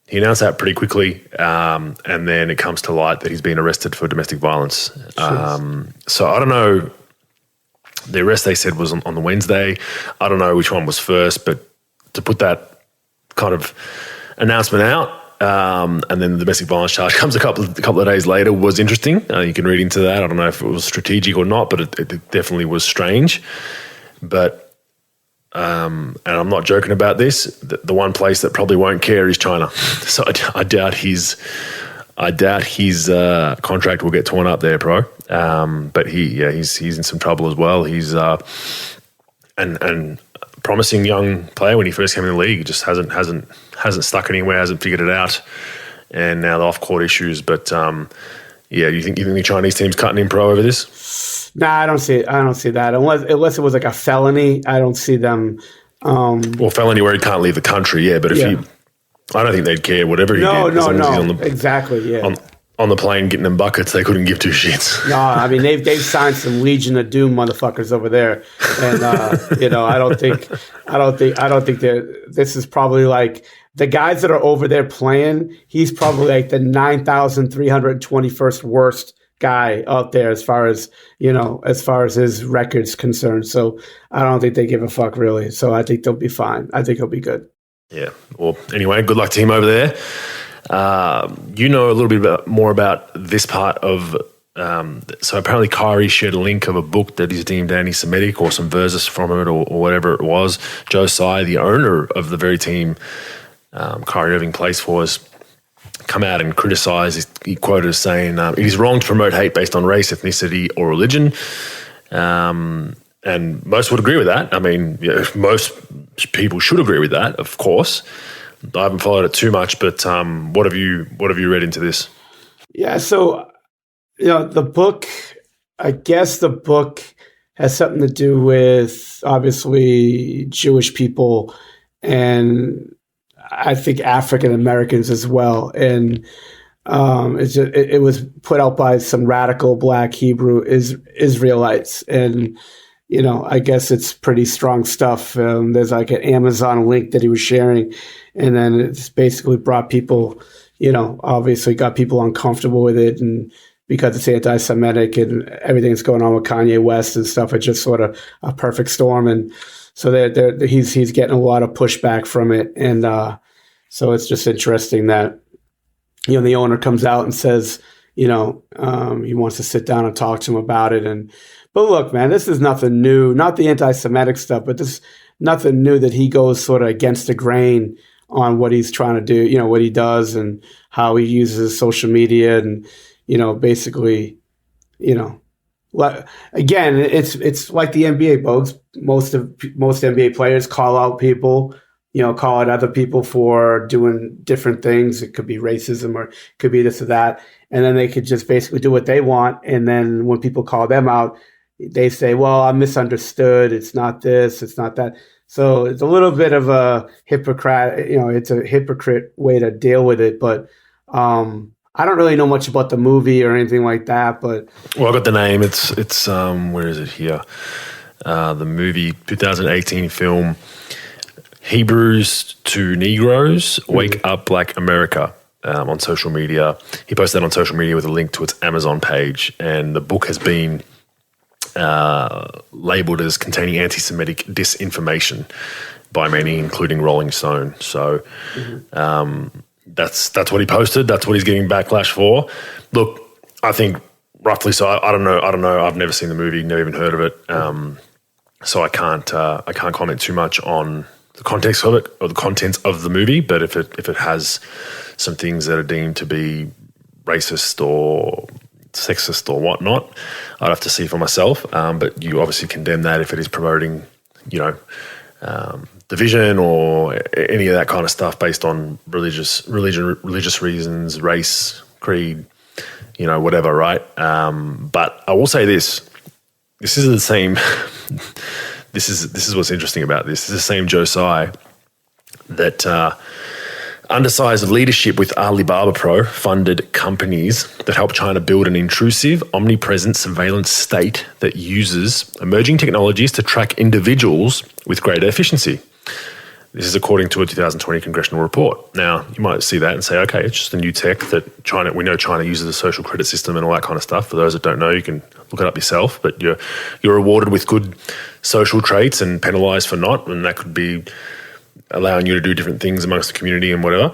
He announced that pretty quickly, and then it comes to light that he's been arrested for domestic violence. So I don't know. The arrest, they said, was on the Wednesday. I don't know which one was first, but to put that kind of announcement out, and then the domestic violence charge comes a couple of days later was interesting. You can read into that. I don't know if it was strategic or not, but it definitely was strange. But and I'm not joking about this. The one place that probably won't care is China. So I doubt his contract will get torn up there, bro. But he's in some trouble as well. He's and promising young player when he first came in the league. He just hasn't stuck anywhere, hasn't figured it out, and now the off-court issues. But do you think the Chinese team's cutting in pro over this? Nah, I don't see it. I don't see that unless it was like a felony. I don't see them. Well, felony where he can't leave the country, but if I don't think they'd care whatever he did. No, exactly, yeah. On the plane getting them buckets, they couldn't give two shits. No, I mean they've signed some Legion of Doom motherfuckers over there, and I don't think this is probably like the guys that are over there playing. He's probably like the 9,321st worst guy out there as far as his record's concerned. So I don't think they give a fuck really. So I think they'll be fine. I think he'll be good. Yeah. Well, anyway, good luck to him over there. You know a little bit more about this part of. So apparently Kyrie shared a link of a book that is deemed anti-Semitic or some verses from it or whatever it was. Joe Tsai, the owner of the very team Kyrie Irving plays for, has come out and criticised. He quoted as saying, "It is wrong to promote hate based on race, ethnicity or religion." And most would agree with that. I mean, most people should agree with that, of course. I haven't followed it too much, but what have you read into this? Yeah, so the book, I guess the book has something to do with obviously Jewish people and I think African Americans as well. And it was put out by some radical Black Hebrew Israelites. And, I guess it's pretty strong stuff. There's like an Amazon link that he was sharing. And then it's basically brought people, obviously got people uncomfortable with it. And because it's anti-Semitic and everything that's going on with Kanye West and stuff, it's just sort of a perfect storm. And so he's getting a lot of pushback from it. And so it's just interesting that, the owner comes out and says, he wants to sit down and talk to him about it. But look, man, this is nothing new, not the anti-Semitic stuff, but this nothing new that he goes sort of against the grain on what he's trying to do, what he does and how he uses social media and, basically, again, it's like the NBA, Bogues. Most NBA players call out people, call out other people for doing different things. It could be racism or it could be this or that. And then they could just basically do what they want. And then when people call them out, they say, well, I'm misunderstood. It's not this, it's not that. So it's a little bit of a hypocrite, it's a hypocrite way to deal with it. But I don't really know much about the movie or anything like that. But I got the name. It's where is it here? The movie 2018 film Hebrews to Negroes, Wake Up Black America, on social media. He posted that on social media with a link to its Amazon page, and the book has been labeled as containing anti-Semitic disinformation by many, including Rolling Stone. So that's what he posted. That's what he's getting backlash for. Look, I think roughly so. I don't know. I've never seen the movie, never even heard of it. So I can't comment too much on the context of it or the contents of the movie. But if it has some things that are deemed to be racist or sexist or whatnot, I'd have to see for myself. But you obviously condemn that if it is promoting, division or any of that kind of stuff based on religious reasons, race, creed, whatever, right? But I will say this. This is the same. This is what's interesting about this. This is the same Joe Tsai that undersized leadership with Alibaba Pro funded companies that help China build an intrusive, omnipresent surveillance state that uses emerging technologies to track individuals with greater efficiency. This is according to a 2020 congressional report. Now, you might see that and say, okay, it's just a new tech that we know China uses a social credit system and all that kind of stuff. For those that don't know, you can look it up yourself, but you're rewarded with good social traits and penalized for not, and that could be allowing you to do different things amongst the community and whatever.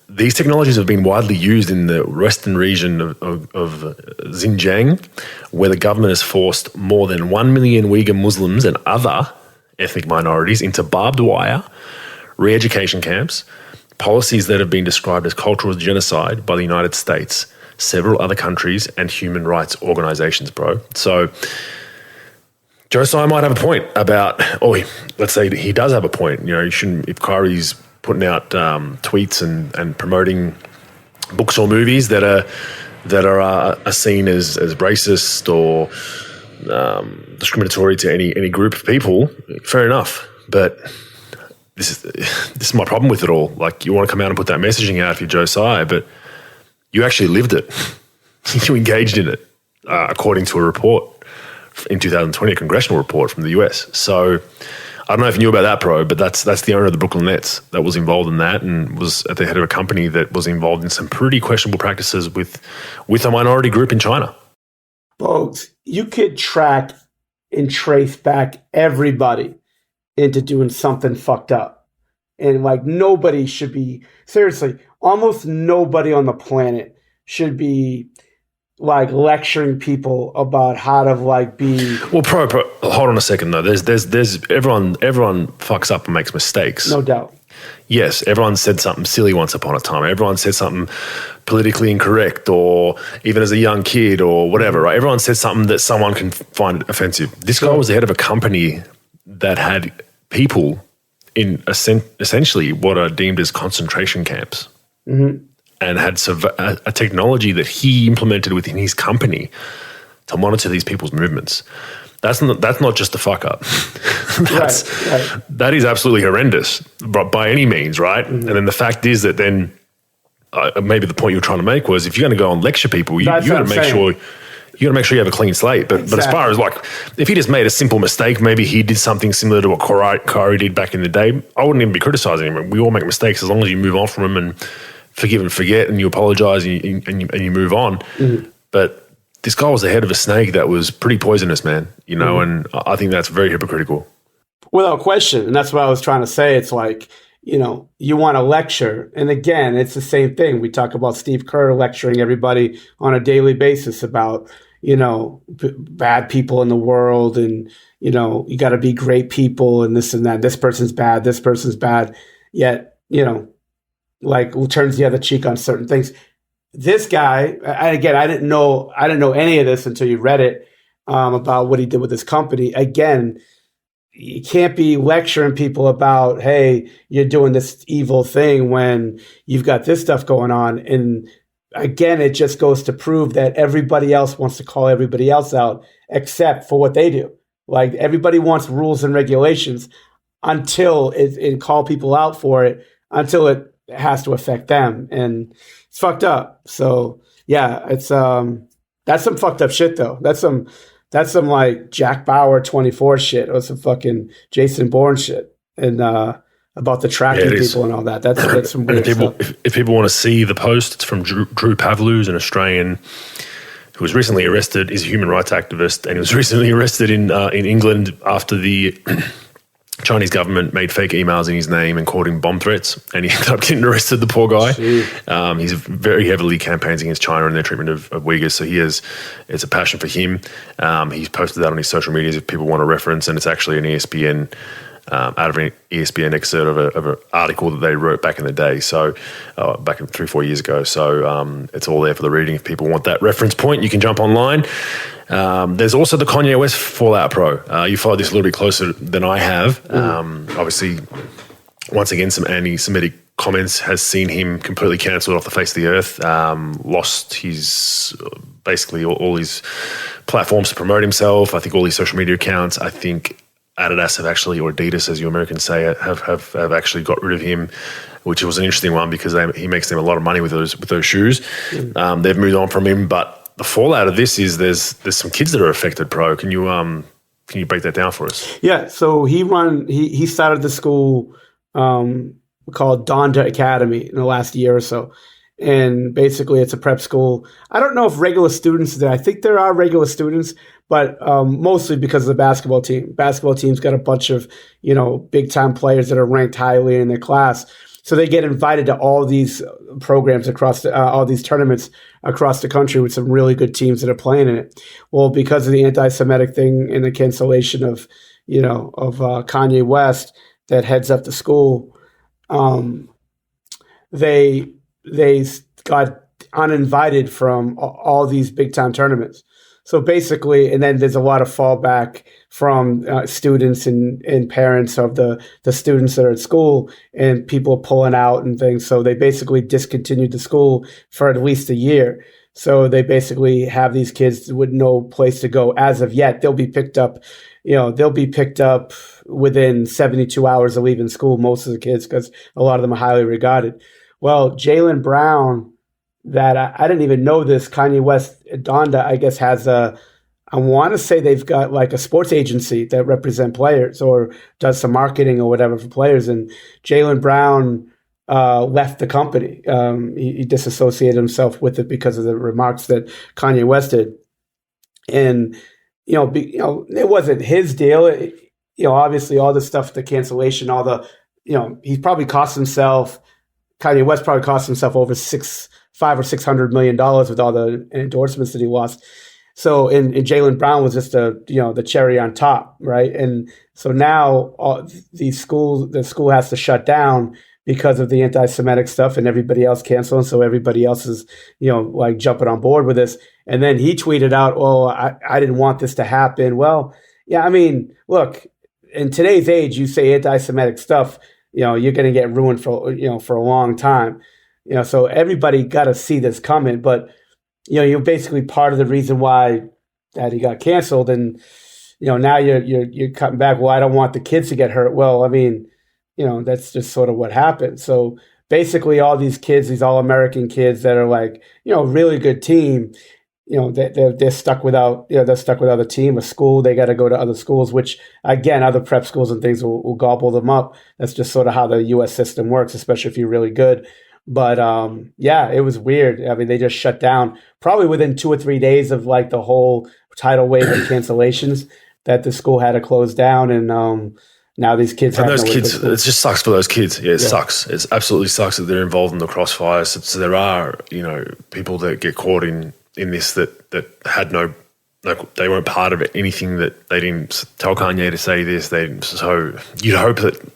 These technologies have been widely used in the western region of Xinjiang, where the government has forced more than 1 million Uyghur Muslims and other ethnic minorities into barbed wire, re-education camps, policies that have been described as cultural genocide by the United States, several other countries, and human rights organizations, bro. So Joe Tsai might have a point about, let's say he does have a point. You shouldn't, if Kyrie's putting out tweets and promoting books or movies that are seen as racist or discriminatory to any group of people, fair enough. But this is my problem with it all. Like, you want to come out and put that messaging out if you're Joe Tsai, but you actually lived it. You engaged in it, according to a report in 2020, a congressional report from the US. So I don't know if you knew about that, bro, but that's the owner of the Brooklyn Nets that was involved in that and was at the head of a company that was involved in some pretty questionable practices with a minority group in China. Bogues, you could track and trace back everybody into doing something fucked up. And like nobody should be, seriously, almost nobody on the planet should be like lecturing people about how to like be. Well, hold on a second though. There's everyone fucks up and makes mistakes. No doubt. Yes, everyone said something silly once upon a time. Everyone said something politically incorrect, or even as a young kid, or whatever. Right? Everyone said something that someone can find offensive. This guy was the head of a company that had people in essentially what are deemed as concentration camps, and had a technology that he implemented within his company to monitor these people's movements. That's not just a fuck up. That is absolutely horrendous, but by any means, right? And then the fact is that then maybe the point you were trying to make was if you're going to go and lecture people, you got to make sure. You got to make sure you have a clean slate. But as far as like, if he just made a simple mistake, maybe he did something similar to what Kari did back in the day, I wouldn't even be criticizing him. We all make mistakes as long as you move on from them and forgive and forget and you apologize and you move on. But this guy was the head of a snake that was pretty poisonous, man, you know, and I think that's very hypocritical. Without question. And that's what I was trying to say. It's like, you know, you want to lecture. And again, it's the same thing. We talk about Steve Kerr lecturing everybody on a daily basis about, you know, bad people in the world and, you know, you got to be great people and this and that. This person's bad. This person's bad. Yet, you know, like turns the other cheek on certain things. This guy, again, I didn't know any of this until you read it about what he did with his company. Again, you can't be lecturing people about, hey, you're doing this evil thing when you've got this stuff going on. And again, it just goes to prove that everybody else wants to call everybody else out except for what they do. Like everybody wants rules and regulations until it call people out for it, until it has to affect them. And it's fucked up. So yeah, it's that's some fucked up shit though. That's some like Jack Bauer 24 shit or some fucking Jason Bourne shit. And about the tracking people and all that. That's some weird stuff. If people want to see the post, it's from Drew Pavlou, who's an Australian who was recently arrested. He's a human rights activist, and he was recently arrested in England after the Chinese government made fake emails in his name and called him bomb threats, and he ended up getting arrested, the poor guy. He's very heavily campaigns against China and their treatment of Uyghurs, so it's a passion for him. He's posted that on his social medias if people want to reference, and it's actually an ESPN out of an ESPN excerpt of an article that they wrote back in the day, so back in 3-4 years ago. So it's all there for the reading. If people want that reference point, you can jump online. There's also the Kanye West Fallout Pro. You followed this a little bit closer than I have. Obviously, once again, some anti-Semitic comments has seen him completely cancelled off the face of the earth, lost his basically all his platforms to promote himself. I think all his social media accounts. I think Adidas have actually, or Adidas as you Americans say, have actually got rid of him, which was an interesting one because he makes them a lot of money with those shoes. They've moved on from him, but the fallout of this is there's some kids that are affected. Pro, can you break that down for us? Yeah, so he started the school called Donda Academy in the last year or so. And basically it's a prep school. I don't know if regular students are there. I think there are regular students, but mostly because of the basketball team. Basketball team's got a bunch of, you know, big time players that are ranked highly in their class. So they get invited to all these programs across all these tournaments across the country with some really good teams that are playing in it. Well, because of the anti-Semitic thing and the cancellation of Kanye West that heads up the school, they got uninvited from all these big time tournaments. So basically, and then there's a lot of fallback from students and parents of the students that are at school, and people pulling out and things. So they basically discontinued the school for at least a year. So they basically have these kids with no place to go as of yet. They'll be picked up, within 72 hours of leaving school, most of the kids, because a lot of them are highly regarded. Well, Jaylen Brown, that I didn't even know this, Kanye West Donda, I guess, has I want to say they've got like a sports agency that represent players or does some marketing or whatever for players. And Jaylen Brown left the company. He disassociated himself with it because of the remarks that Kanye West did. And, it wasn't his deal. Obviously all the stuff, the cancellation, all the he probably cost himself. Kanye West probably cost himself over $500-600 million with all the endorsements that he lost. So, and Jaylen Brown was just the cherry on top, right? And so now the school has to shut down because of the anti-Semitic stuff, and everybody else canceling. So everybody else is, like jumping on board with this. And then he tweeted out, "Oh, I didn't want this to happen." Well, yeah, I mean, look, in today's age, you say anti-Semitic stuff, you're going to get ruined for a long time. So everybody got to see this coming, but you're basically part of the reason why that he got canceled, and now you're cutting back. Well, I don't want the kids to get hurt. Well, I mean, that's just sort of what happened. So basically, all these kids, these all-American kids that are like, really good team, they're stuck without a team, a school. They got to go to other schools, which again, other prep schools and things will gobble them up. That's just sort of how the U.S. system works, especially if you're really good. But yeah, it was weird. I mean, they just shut down probably within 2 or 3 days of like the whole tidal wave of cancellations that the school had to close down, and now these kids. And those kids, it just sucks for those kids. Yeah, it sucks. It absolutely sucks that they're involved in the crossfire. So there are, people that get caught in this that had they weren't part of it, anything that they didn't tell Kanye to say this. So you'd hope that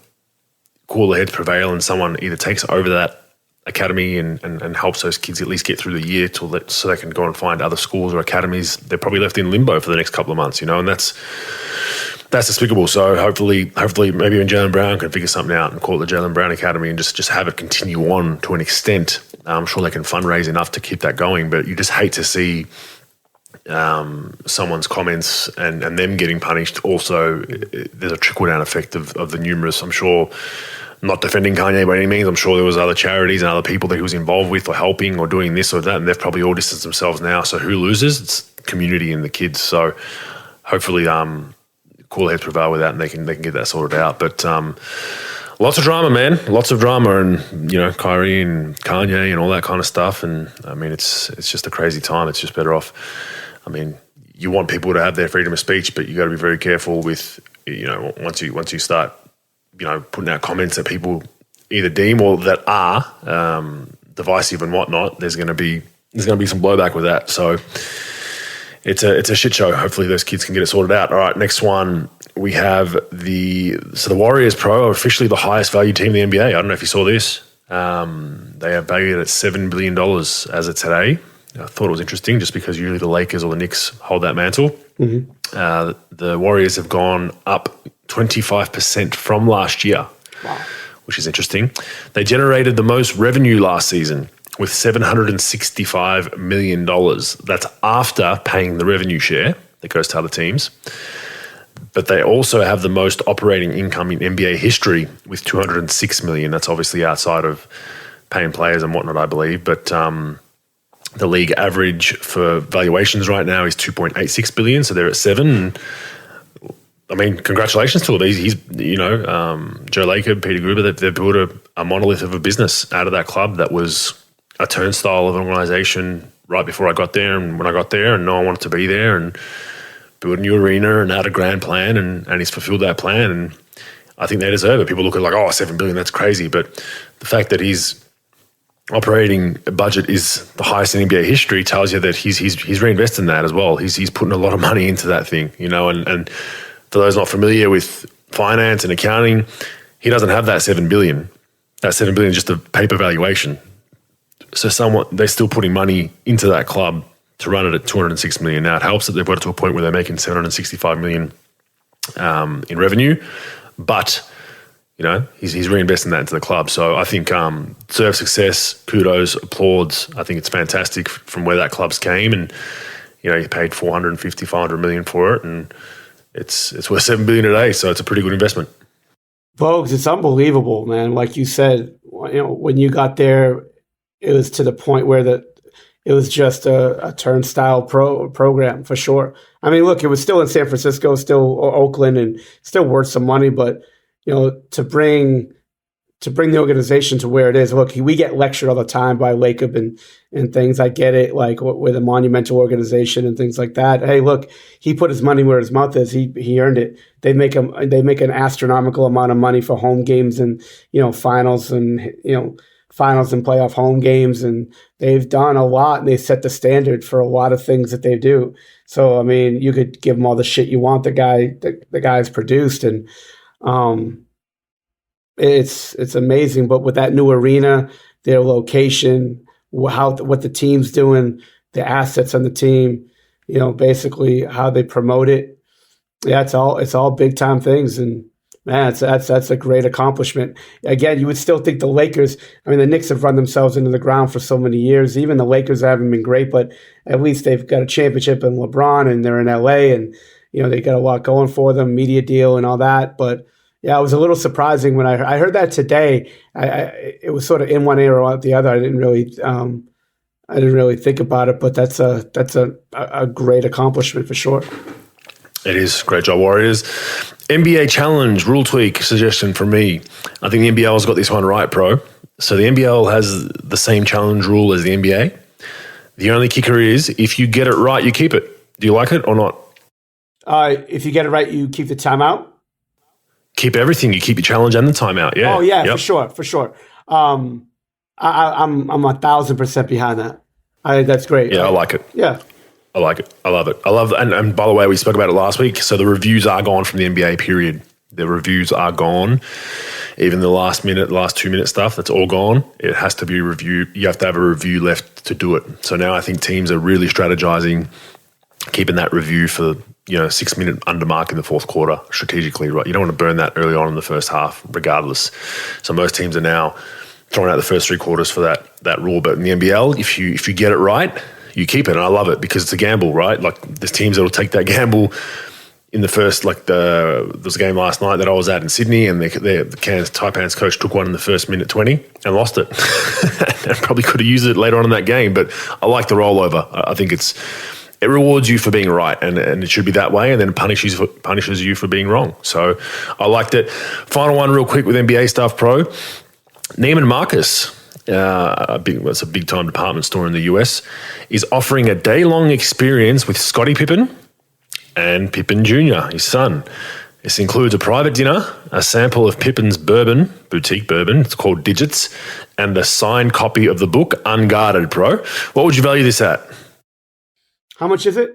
cooler heads prevail and someone either takes over that academy and helps those kids at least get through the year so they can go and find other schools or academies. They're probably left in limbo for the next couple of months, and that's despicable. So hopefully maybe even Jaylen Brown can figure something out and call it the Jaylen Brown Academy and just have it continue on to an extent. I'm sure they can fundraise enough to keep that going, but you just hate to see someone's comments and them getting punished. Also, there's a trickle-down effect of the numerous, I'm sure, not defending Kanye by any means. I'm sure there was other charities and other people that he was involved with or helping or doing this or that, and they've probably all distanced themselves now. So who loses? It's the community and the kids. So hopefully cool heads prevail with that and they can get that sorted out. But lots of drama, man. Lots of drama, and Kyrie and Kanye and all that kind of stuff. And I mean, it's just a crazy time. It's just better off. I mean, you want people to have their freedom of speech, but you got to be very careful with once you start putting out comments that people either deem or that are divisive and whatnot. There's going to be some blowback with that. So it's a shit show. Hopefully those kids can get it sorted out. All right, next one. We have the Warriors Pro are officially the highest valued team in the NBA. I don't know if you saw this. They are valued at $7 billion as of today. I thought it was interesting just because usually the Lakers or the Knicks hold that mantle. Mm-hmm. The Warriors have gone up 25% from last year, wow, which is interesting. They generated the most revenue last season with $765 million. That's after paying the revenue share that goes to other teams. But they also have the most operating income in NBA history with $206 million. That's obviously outside of paying players and whatnot, I believe. But the league average for valuations right now is $2.86 billion, so they're at $7 billion. I mean, congratulations to all these. Joe Laker, Peter Gruber, they've built a monolith of a business out of that club that was a turnstile of an organization right before I got there and when I got there, and no one wanted to be there, and built a new arena and had a grand plan, and he's fulfilled that plan, and I think they deserve it. People look at it like, $7 billion, that's crazy. But the fact that his operating budget is the highest in NBA history tells you that he's reinvested in that as well. He's putting a lot of money into that thing, and for those not familiar with finance and accounting, he doesn't have that $7 billion. That $7 billion is just a paper valuation. So they're still putting money into that club to run it at $206 million. Now it helps that they've got it to a point where they're making $765 million in revenue, but he's reinvesting that into the club. So I think deserved success, kudos, applauds. I think it's fantastic from where that club's came, and he paid $450-500 million for it, and it's worth $7 billion today. So it's a pretty good investment. Bogues, it's unbelievable, man. Like you said, when you got there, it was to the point where it was just a turnstile program for sure. I mean, look, it was still in San Francisco, still Oakland, and still worth some money. But to bring to bring the organization to where it is. Look, we get lectured all the time by Lacob and things. I get it, like with a monumental organization and things like that. Hey, look, he put his money where his mouth is. He earned it. They make an astronomical amount of money for home games and finals and finals and playoff home games, and they've done a lot and they set the standard for a lot of things that they do. So I mean, you could give him all the shit you want. The guy's produced, and it's amazing. But with that new arena, their location, what the team's doing, the assets on the team, basically how they promote it. Yeah, it's all big time things, and man, that's a great accomplishment. Again, you would still think the Lakers. I mean, the Knicks have run themselves into the ground for so many years. Even the Lakers haven't been great, but at least they've got a championship in LeBron, and they're in LA, and they got a lot going for them, media deal and all that. But yeah, it was a little surprising when I heard that today. It was sort of in one ear or out the other. I didn't really think about it, but that's a great accomplishment for sure. It is. Great job, Warriors. NBA challenge, rule tweak suggestion from me. I think the NBL's got this one right, Pro. So the NBL has the same challenge rule as the NBA. The only kicker is if you get it right, you keep it. Do you like it or not? If you get it right, you keep the timeout? Keep everything. You keep your challenge and the timeout. Yeah. Oh, yeah, yep. For sure. I'm 1,000% behind that. That's great. Yeah, I like it. Yeah. I like it. I love it. And by the way, we spoke about it last week. So the reviews are gone from the NBA period. The reviews are gone. Even the last 2-minute stuff, that's all gone. It has to be reviewed. You have to have a review left to do it. So now I think teams are really strategizing, keeping that review for 6-minute under mark in the fourth quarter strategically, right? You don't want to burn that early on in the first half, regardless. So most teams are now throwing out the first 3 quarters for that rule. But in the NBL, if you get it right, you keep it, and I love it because it's a gamble, right? Like there's teams that will take that gamble in the first, there was a game last night that I was at in Sydney, and the Taipans coach took one in the first minute 20 and lost it. And probably could have used it later on in that game, but I like the rollover. I think it rewards you for being right, and it should be that way, and then punishes you for being wrong. So I liked it. Final one real quick with NBA stuff, Pro. Neiman Marcus, it's a big-time department store in the US, is offering a day-long experience with Scottie Pippen and Pippen Jr., his son. This includes a private dinner, a sample of Pippen's bourbon, boutique bourbon, it's called Digits, and the signed copy of the book, Unguarded, Pro. What would you value this at? How much is it?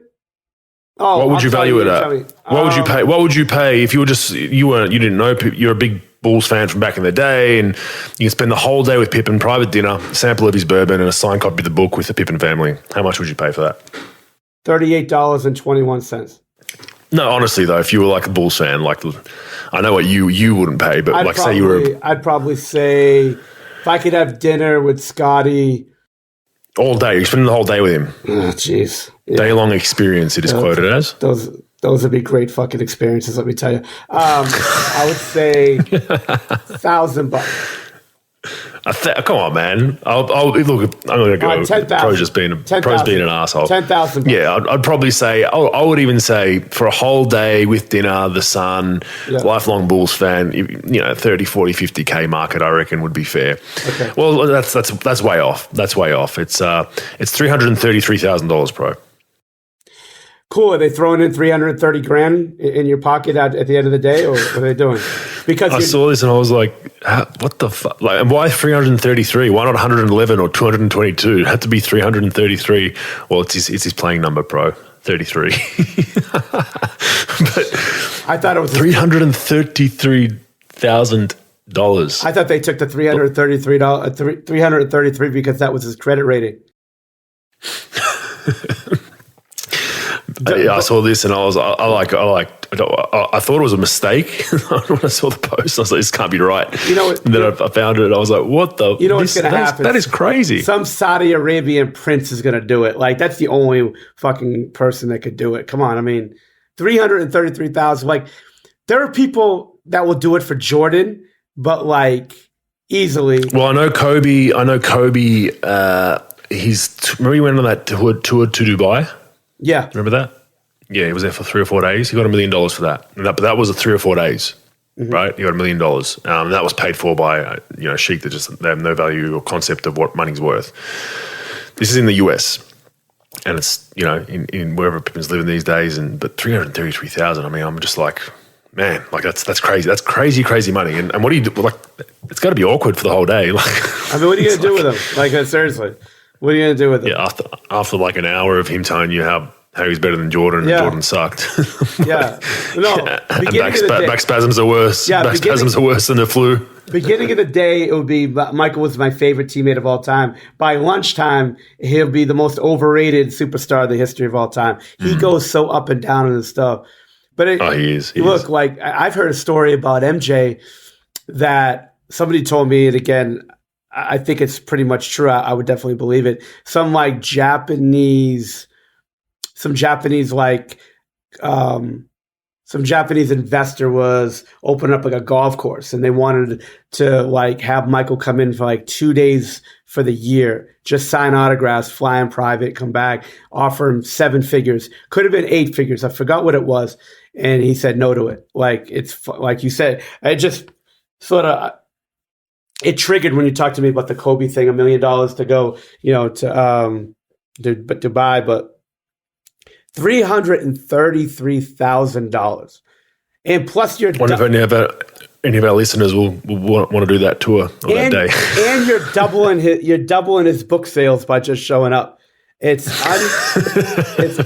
Oh, what would you value it at? What would you pay? What would you pay if you didn't know, you're a big Bulls fan from back in the day, and you can spend the whole day with Pippen, private dinner, sample of his bourbon, and a signed copy of the book with the Pippen family. How much would you pay for that? $38.21. No, honestly though, if you were like a Bulls fan, I know what you wouldn't pay, but I'd probably say if I could have dinner with Scotty all day, you're spending the whole day with him. Oh, jeez. Yeah. Day-long experience, it is quoted as. Those would be great fucking experiences, let me tell you. I would say $1,000. Come on, man. Look, I'm going to go. Pro's being an asshole. $10,000. Yeah, I'd probably say, I would even say for a whole day with dinner, the son, lifelong Bulls fan, 30, 40, 50K market, I reckon would be fair. Okay. Well, that's way off. That's way off. It's $333,000, Pro. Cool. Are they throwing in $330,000 in your pocket at the end of the day, or what are they doing? Because I saw this and I was like, what the fuck? Like, why 333? Why not 111 or 222? It had to be 333. Well, it's his playing number, Pro. 33. But I thought it was $333,000. I thought they took the $333 because that was his credit rating. I saw this and I thought it was a mistake when I saw the post. I was like, this can't be right. And then I found it and I was like, what the? What's going to happen? That is crazy. Some Saudi Arabian prince is going to do it. Like, that's the only fucking person that could do it. Come on. I mean, $333,000. Like, there are people that will do it for Jordan, but easily. Well, I know Kobe. Remember he went on that tour to Dubai? Yeah. Remember that? Yeah, he was there for 3 or 4 days. He got $1 million for that. But that was 3 or 4 days. right? You got $1 million. That was paid for by sheik that just they have no value or concept of what money's worth. This is in the US, and it's in wherever people's living these days. But 333,000. I mean, I'm just like, man, like that's crazy. That's crazy money. And what do you do? Like, it's got to be awkward for the whole day. Like, I mean, what are you gonna do with him? Like, seriously, what are you gonna do with him? Yeah, after like an hour of him telling you how he's better than Jordan and Jordan sucked. Yeah. No. And back spasms are worse. Yeah, back spasms are worse than the flu. Beginning of the day, it would be Michael was my favorite teammate of all time. By lunchtime, he'll be the most overrated superstar in the history of all time. He goes so up and down in his stuff. But he is. Like I've heard a story about MJ that somebody told me, and again, I think it's pretty much true. I would definitely believe it. Some Japanese investor was opening up like a golf course, and they wanted to like have Michael come in for like 2 days for the year, just sign autographs, fly in private, come back, offer him 7 figures. Could have been 8 figures. I forgot what it was. And he said no to it. Like, it's like you said, it just sort of, it triggered when you talked to me about the Kobe thing, $1 million to go, to Dubai, but $333,000, and plus your. Wonder if any of our listeners will want to do that tour on that day. And you're doubling his book sales by just showing up. It's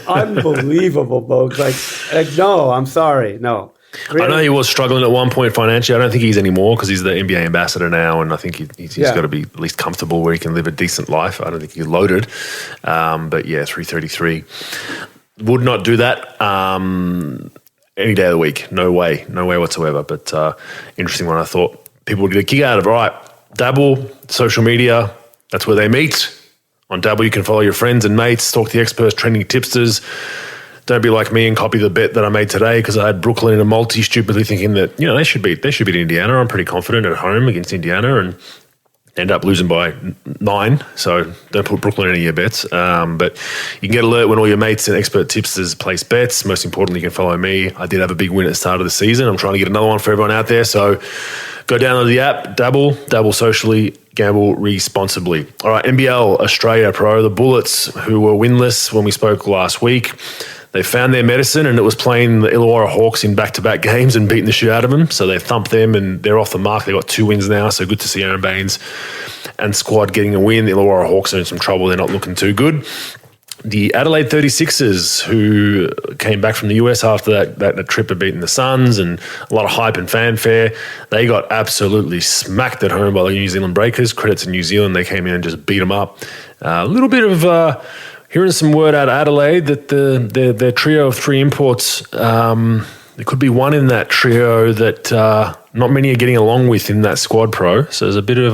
unbelievable, Bogues. Like no, I'm sorry, no. I know he was struggling at one point financially. I don't think he's anymore because he's the NBA ambassador now, and I think he's got to be at least comfortable where he can live a decent life. I don't think he's loaded, but yeah, 333. Would not do that any day of the week. No way whatsoever. But interesting one. I thought people would get a kick out of. All right, Dabble, social media, that's where they meet. On Dabble, you can follow your friends and mates, talk to the experts, trending tipsters. Don't be like me and copy the bet that I made today because I had Brooklyn in a multi, stupidly thinking that they should beat Indiana. I'm pretty confident at home against Indiana, and end up losing by 9, so don't put Brooklyn in any of your bets. But you can get alert when all your mates and expert tipsters place bets. Most importantly, you can follow me. I did have a big win at the start of the season. I'm trying to get another one for everyone out there. So go download the app, Dabble socially, gamble responsibly. All right, NBL Australia Pro, the Bullets, who were winless when we spoke last week. They found their medicine, and it was playing the Illawarra Hawks in back-to-back games and beating the shit out of them. So they thumped them, and they're off the mark. They got 2 wins now, so good to see Aaron Baines and squad getting a win. The Illawarra Hawks are in some trouble. They're not looking too good. The Adelaide 36ers, who came back from the US after that trip of beating the Suns and a lot of hype and fanfare, they got absolutely smacked at home by the New Zealand Breakers. Credit to New Zealand. They came in and just beat them up. A little bit of... hearing some word out of Adelaide that their trio of 3 imports, there could be one in that trio that not many are getting along with in that squad pro. So there's a bit of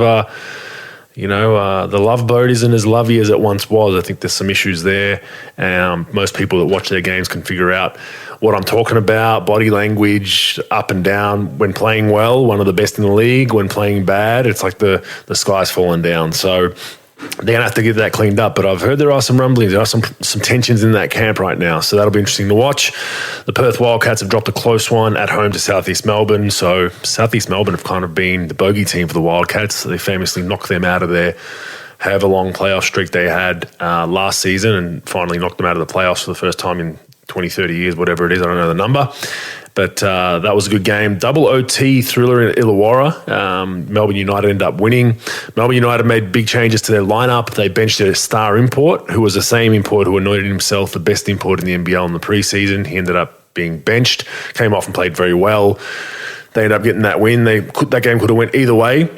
the love boat isn't as lovey as it once was. I think there's some issues there. Most people that watch their games can figure out what I'm talking about. Body language, up and down. When playing well, one of the best in the league. When playing bad, it's like the sky's falling down. So they're going to have to get that cleaned up. But I've heard there are some rumblings. There are some tensions in that camp right now. So that'll be interesting to watch. The Perth Wildcats have dropped a close one at home to Southeast Melbourne. So Southeast Melbourne have kind of been the bogey team for the Wildcats. They famously knocked them out of their however long playoff streak they had last season and finally knocked them out of the playoffs for the first time in 20, 30 years, whatever it is. I don't know the number. But that was a good game. Double OT thriller in Illawarra. Melbourne United ended up winning. Melbourne United made big changes to their lineup. They benched their star import, who was the same import who anointed himself the best import in the NBL in the preseason. He ended up being benched, came off and played very well. They ended up getting that win. That game could have went either way.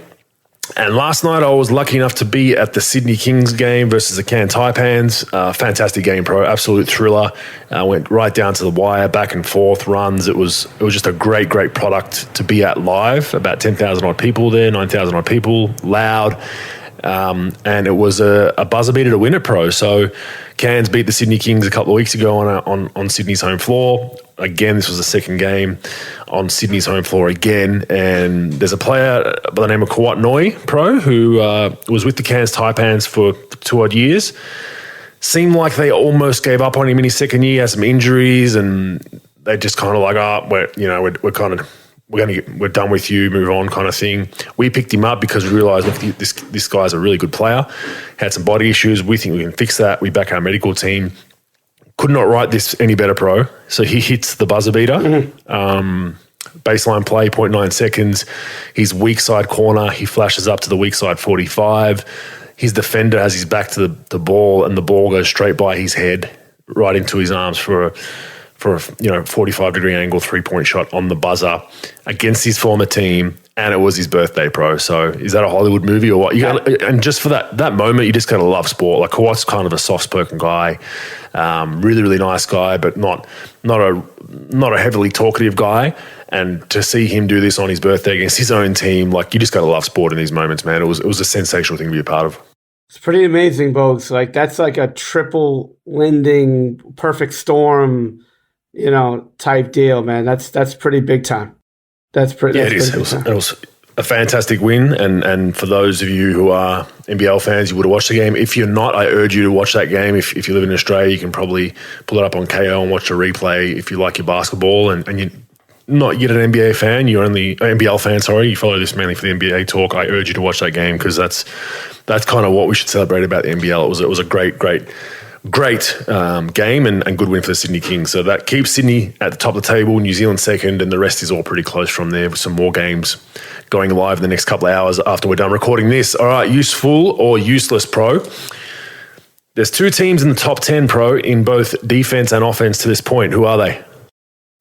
And last night I was lucky enough to be at the Sydney Kings game versus the Cairns Taipans. Fantastic game, pro. Absolute thriller. Went right down to the wire, back and forth runs. It was just a great product to be at live. About 10,000 odd people there, 9,000 odd people, loud. And it was a buzzer beater to win it, pro. So Cairns beat the Sydney Kings a couple of weeks ago on Sydney's home floor. Again, this was the second game on Sydney's home floor again. And there's a player by the name of Kawat Noi, pro, who was with the Cairns Taipans for 2 odd years. Seemed like they almost gave up on him in his second year, had some injuries, and they just kind of like, we're kind of we're done with you, move on kind of thing. We picked him up because we realised, look, this guy's a really good player, had some body issues. We think we can fix that. We back our medical team. Could not write this any better, pro. So he hits the buzzer beater. Baseline play, 0.9 seconds. His weak side corner, he flashes up to the weak side 45. His defender has his back to the ball, and the ball goes straight by his head, right into his arms for a 45-degree angle 3-point shot on the buzzer against his former team, and it was his birthday, pro. So is that a Hollywood movie or what? And just for that moment, you just got to love sport. Like, Kawhi's kind of a soft-spoken guy, really, really nice guy, but not a heavily talkative guy. And to see him do this on his birthday against his own team, like, you just got to love sport in these moments, man. It was a sensational thing to be a part of. It's pretty amazing, Bogues. Like, that's like a triple lending, perfect storm, type deal, man. That's pretty big time. It was a fantastic win, and for those of you who are NBL fans, you would have watched the game. If you're not, I urge you to watch that game. If you live in Australia, you can probably pull it up on KO and watch a replay if you like your basketball, and you're not yet an NBA fan, you're only NBL fan, sorry, you follow this mainly for the NBA talk. I urge you to watch that game because that's kind of what we should celebrate about the NBL. It was a great game and good win for the Sydney Kings. So that keeps Sydney at the top of the table, New Zealand second, and the rest is all pretty close from there with some more games going live in the next couple of hours after we're done recording this. All right, useful or useless, pro. There's 2 teams in the top 10, pro, in both defense and offense to this point. Who are they?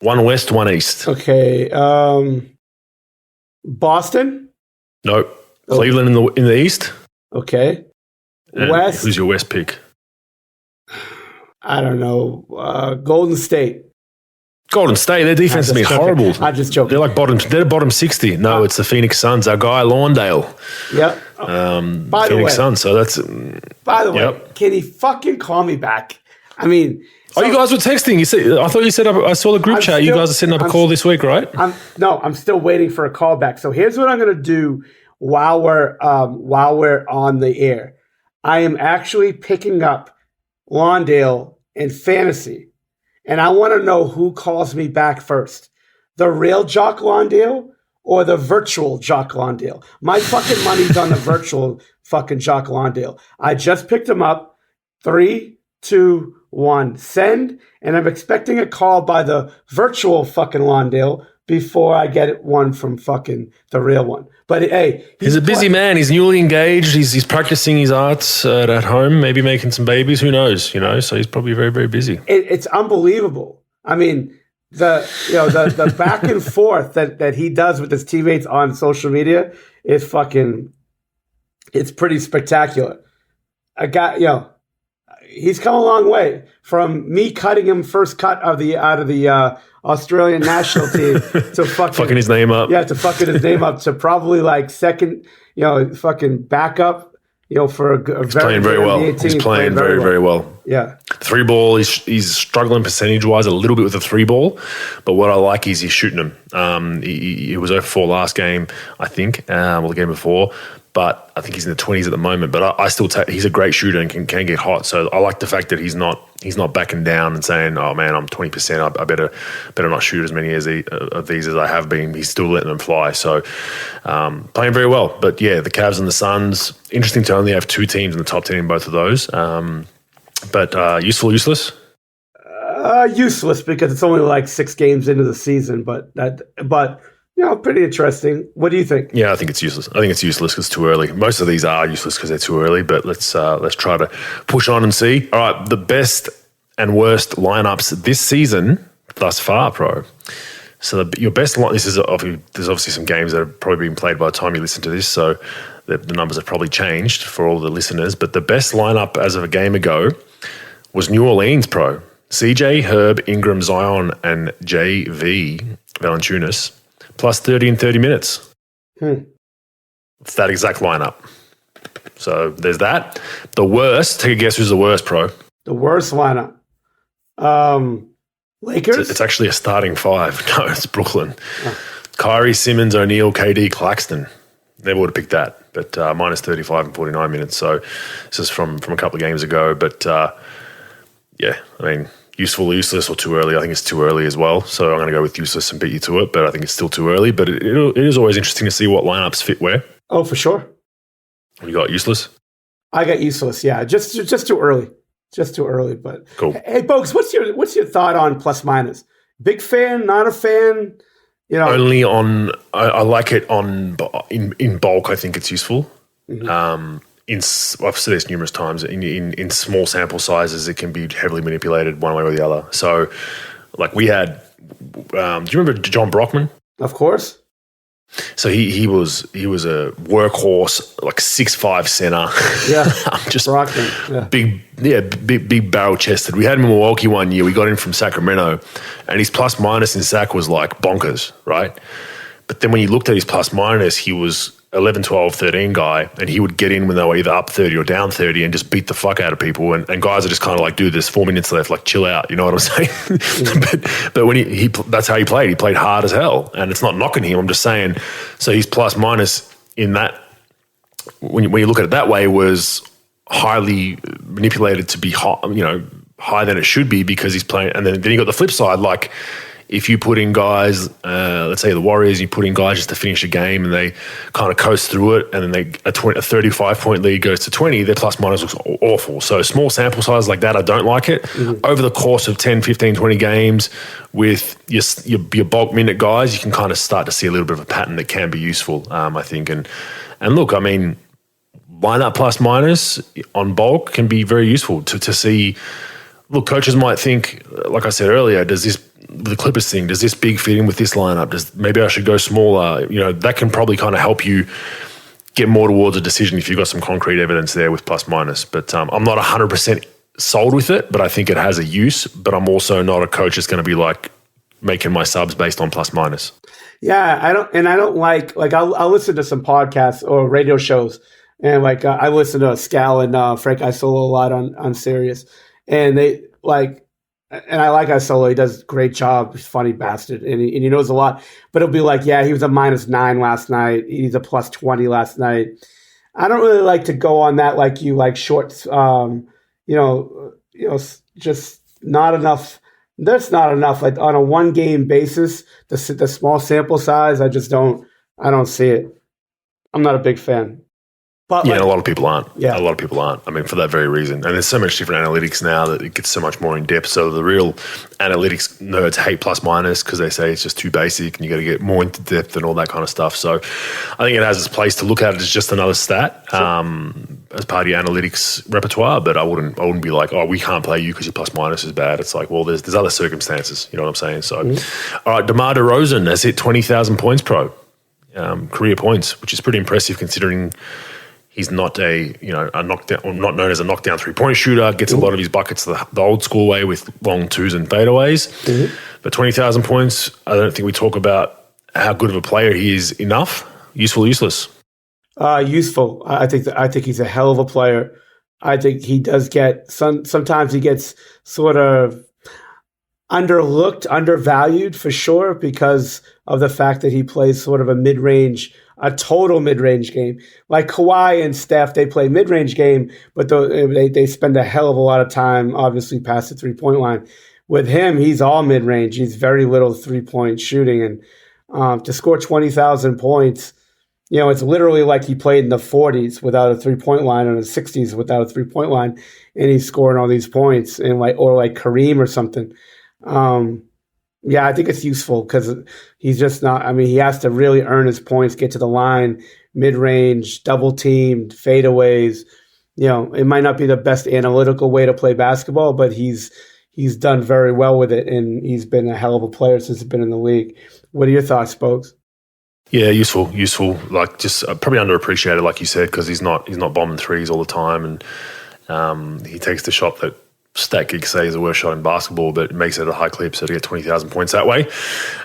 One West, one East. Okay. Boston? Nope. Cleveland in the East. Okay. And West? Who's your West pick? I don't know. Golden State. Golden State, their defense has been horrible. I'm just joking. They're bottom 60. No, it's the Phoenix Suns. Our guy Lawndale. Yep. By the way, Suns. So that's. By the way, can he fucking call me back? I mean. You guys were texting. I thought you set up. I saw the group chat. You guys are setting up a call this week, right? I'm still waiting for a call back. So here's what I'm going to do while we're on the air. I am actually picking up Lawndale in fantasy, and I want to know who calls me back first: the real Jock Lawndale or the virtual Jock Lawndale. My fucking money's on the virtual fucking Jock Lawndale. I just picked him up. 3, 2, 1, send, and I'm expecting a call by the virtual fucking Lawndale before I get one from fucking the real one. But hey, he's a busy man. He's newly engaged. He's practicing his arts at home, maybe making some babies. Who knows? So he's probably very, very busy. It's unbelievable. I mean, the back and forth that he does with his teammates on social media is fucking. It's pretty spectacular. He's come a long way from me cutting him first cut out of the Australian national team to fucking his name up. Yeah, to fucking his name up to probably like second, fucking backup, for a he's playing very well. He's playing very, very well. Yeah. 3 ball, he's struggling percentage-wise a little bit with the 3 ball, but what I like is he's shooting them. He was 0-4 last game, I think, the game before. But I think he's in the 20s at the moment. But I still he's a great shooter and can get hot. So I like the fact that he's not backing down and saying, "Oh man, I'm 20%. I better not shoot as many of these as I have been." He's still letting them fly. So playing very well. But yeah, the Cavs and the Suns. Interesting to only have 2 teams in the top 10 in both of those. But useful, useless. Useless because it's only like 6 games into the season. But pretty interesting. What do you think? Yeah, I think it's useless. I think it's useless because it's too early. Most of these are useless because they're too early, but let's try to push on and see. All right, the best and worst lineups this season thus far, pro. So your best line, there's obviously some games that have probably been played by the time you listen to this, so the numbers have probably changed for all the listeners, but the best lineup as of a game ago was New Orleans, pro. CJ, Herb, Ingram, Zion, and JV Valanciunas. Plus 30 in 30 minutes. It's that exact lineup. So there's that. The worst, take a guess who's the worst, pro. The worst lineup. Lakers? It's actually a starting 5. No, it's Brooklyn. Oh. Kyrie, Simmons, O'Neal, KD, Claxton. Never would have picked that. But minus 35 in 49 minutes. So this is from a couple of games ago. But yeah, I mean, useful, useless, or too early. I think it's too early as well. So I'm going to go with useless and beat you to it, but I think it's still too early. But it is always interesting to see what lineups fit where. Oh, for sure. You got useless? I got useless. Yeah, just too early. Just too early. But cool. Hey, Bogues, what's your thought on plus minus? Big fan? Not a fan? You know, only on. I like it in bulk. I think it's useful. Mm-hmm. I've said this numerous times. In small sample sizes, it can be heavily manipulated one way or the other. So, like we had. Do you remember John Brockman? Of course. So he was a workhorse, like 6'5" center. Yeah, just Brockman. Yeah. big barrel chested. We had him in Milwaukee one year. We got him from Sacramento, and his plus minus in Sac was like bonkers, right? But then when you looked at his plus minus, he was 11, 12, 13 guy, and he would get in when they were either up 30 or down 30 and just beat the fuck out of people. And guys are just kind of like, dude, there's 4 minutes left, like chill out. You know what I'm saying? but when he that's how he played. He played hard as hell. And it's not knocking him. I'm just saying, so his plus minus in that, when you look at it that way, was highly manipulated to be high, higher than it should be because he's playing. And then you got the flip side, like, if you put in guys, let's say the Warriors, you put in guys just to finish a game and they kind of coast through it, and then a 35-point lead goes to 20, their plus minus looks awful. So small sample size like that, I don't like it. Mm-hmm. Over the course of 10, 15, 20 games with your bulk minute guys, you can kind of start to see a little bit of a pattern that can be useful, I think. And look, I mean, lineup plus minus on bulk can be very useful to see. Look, coaches might think, like I said earlier, the Clippers thing, does this big fit in with this lineup? Maybe I should go smaller? That can probably kind of help you get more towards a decision if you've got some concrete evidence there with plus minus. But I'm not 100% sold with it, but I think it has a use. But I'm also not a coach that's going to be like making my subs based on plus minus. Yeah, I don't like I'll listen to some podcasts or radio shows, and I listen to Scal and Frank Isola a lot on Sirius, and they like. And I like Isola. He does a great job. He's a funny bastard. And he knows a lot. But it'll be like, yeah, he was a -9 last night. He's a +20 last night. I don't really like to go on that like you, like shorts, just not enough. That's not enough. Like on a one-game basis, the small sample size, I don't see it. I'm not a big fan. But a lot of people aren't. Yeah. A lot of people aren't. I mean, for that very reason. And there's so much different analytics now that it gets so much more in depth. So the real analytics nerds hate plus minus because they say it's just too basic and you got to get more into depth and all that kind of stuff. So I think it has its place to look at it as just another stat as part of your analytics repertoire. But I wouldn't be like, oh, we can't play you because your plus minus is bad. It's like, well, there's other circumstances. You know what I'm saying? So, All right, DeMar DeRozan has hit 20,000 points pro career points, which is pretty impressive considering. He's not a knockdown, or not known as a knockdown 3-point shooter. Gets a lot of his buckets the old school way with long twos and fadeaways. Mm-hmm. But 20,000 points, I don't think we talk about how good of a player he is enough. Useful, useless. Useful. I think he's a hell of a player. I think he does get sometimes he gets sort of undervalued for sure because of the fact that he plays sort of a total mid-range game. Like Kawhi and Steph, they play mid-range game, but they spend a hell of a lot of time, obviously, past the three-point line. With him, he's all mid-range. He's very little three-point shooting. And to score 20,000 points, it's literally like he played in the 40s without a three-point line or the 60s without a three-point line, and he's scoring all these points, or like Kareem or something. Yeah, I think it's useful because he's just not. I mean, he has to really earn his points, get to the line, mid-range, double-teamed, fadeaways. It might not be the best analytical way to play basketball, but he's done very well with it, and he's been a hell of a player since he's been in the league. What are your thoughts, Bogues? Yeah, useful. Like just probably underappreciated, like you said, because he's not bombing threes all the time, and he takes the shot that stat geeks say is the worst shot in basketball, but it makes it a high clip, so to get 20,000 points that way.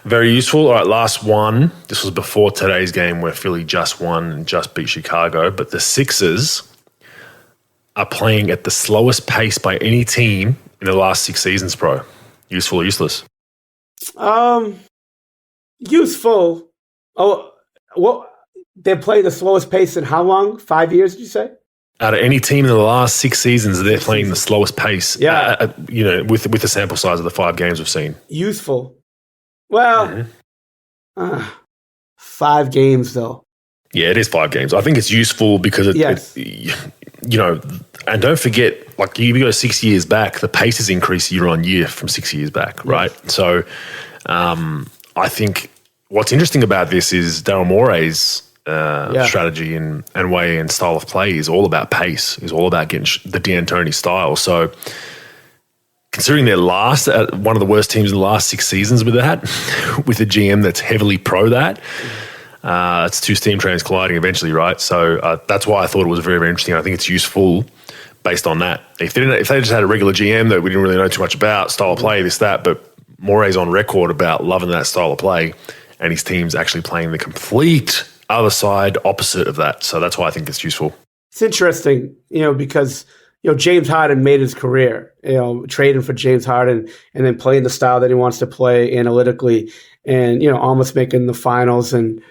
Very useful. All right, last one. This was before today's game where Philly just won and just beat Chicago, but the Sixers are playing at the slowest pace by any team in the last 6 seasons, pro. Useful or useless? Useful. Oh, well, they play the slowest pace in how long? 5 years, did you say? out of any team in the last 6 seasons, they're playing the slowest pace. Yeah. With the sample size of the 5 games we've seen. Youthful. Well, 5 games though. Yeah, it is 5 games. I think it's useful because and don't forget, like you go 6 years back, the pace has increased year on year from 6 years back, right? So I think what's interesting about this is Daryl Morey's strategy and way and style of play is all about pace, is all about getting the D'Antoni style. So considering they're last at one of the worst teams in the last 6 seasons with that, with a GM that's heavily pro that, it's 2 steam trains colliding eventually, right? So that's why I thought it was very, very interesting. I think it's useful based on that. If they just had a regular GM that we didn't really know too much about, style of play, this, that, but Morey's on record about loving that style of play, and his team's actually playing the complete other side, opposite of that. So that's why I think it's useful. It's interesting, because James Harden made his career, trading for James Harden and then playing the style that he wants to play analytically, and almost making the finals and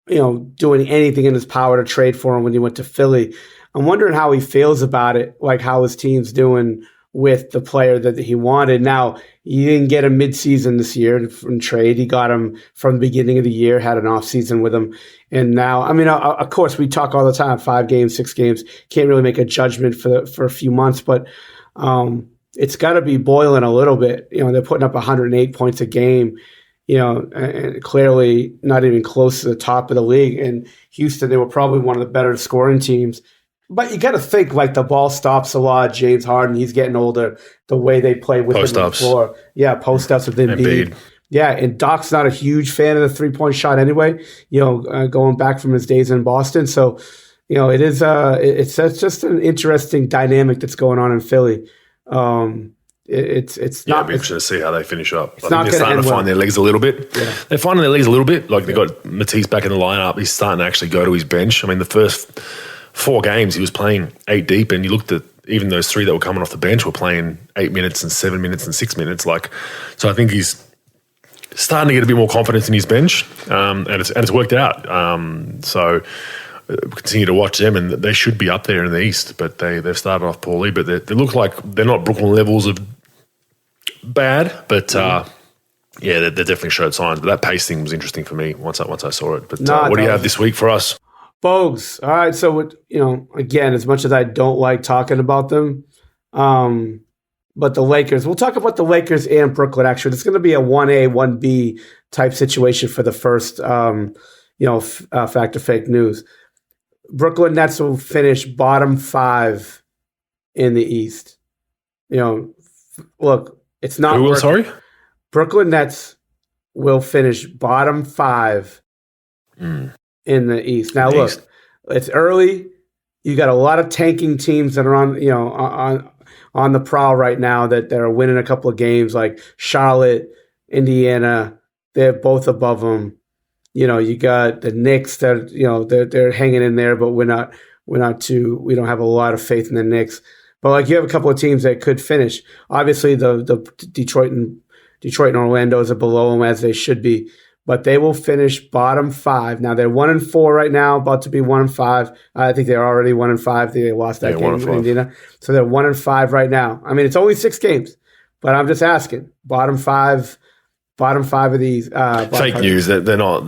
doing anything in his power to trade for him when he went to Philly. I'm wondering how he feels about it, like how his team's doing with the player that he wanted. Now, he didn't get him mid-season this year from trade. He got him from the beginning of the year, had an off-season with him. And now, of course, we talk all the time, 5 games, 6 games. Can't really make a judgment for a few months, but it's got to be boiling a little bit. They're putting up 108 points a game, and clearly not even close to the top of the league. And Houston, they were probably one of the better scoring teams. But you got to think, like, the ball stops a lot. James Harden, he's getting older. The way they play with him on the floor. Yeah, post-ups with Embiid. Yeah, and Doc's not a huge fan of the three-point shot anyway, going back from his days in Boston. So, it is it's just an interesting dynamic that's going on in Philly. It's not. It'll be interesting to see how they finish up. I think they're starting to find their legs a little bit. Yeah. They're finding their legs a little bit. Like, they got Matisse back in the lineup. He's starting to actually go to his bench. The first 4 games he was playing 8 deep, and you looked at even those 3 that were coming off the bench were playing 8 minutes and 7 minutes and 6 minutes. So I think he's starting to get a bit more confidence in his bench, and it's worked out. So we continue to watch them, and they should be up there in the East, but they've started off poorly. But they look like they're not Brooklyn levels of bad, but they definitely showed signs. But that pace thing was interesting for me once I saw it. But what do you have this week for us? Bogues. All right. So, again, as much as I don't like talking about them, but the Lakers, we'll talk about the Lakers and Brooklyn, actually. It's going to be a 1A, 1B type situation for the first, fact or fake news. Brooklyn Nets will finish bottom 5 in the East. Look, it's not. Who? Sorry? Brooklyn Nets will finish bottom 5 in the East. Now, look, it's early. You got a lot of tanking teams that are on the prowl right now that are winning a couple of games, like Charlotte, Indiana. They're both above them. You got the Knicks that they're hanging in there, but we don't have a lot of faith in the Knicks. But you have a couple of teams that could finish. Obviously, the Detroit and Orlando's are below them, as they should be. But they will finish bottom 5. Now they're 1-4 right now, about to be 1-5. I think they're already 1-5. They lost that game in Indiana, so they're 1-5 right now. It's only 6 games, but I'm just asking. Bottom 5 of these. Fake news. They're not.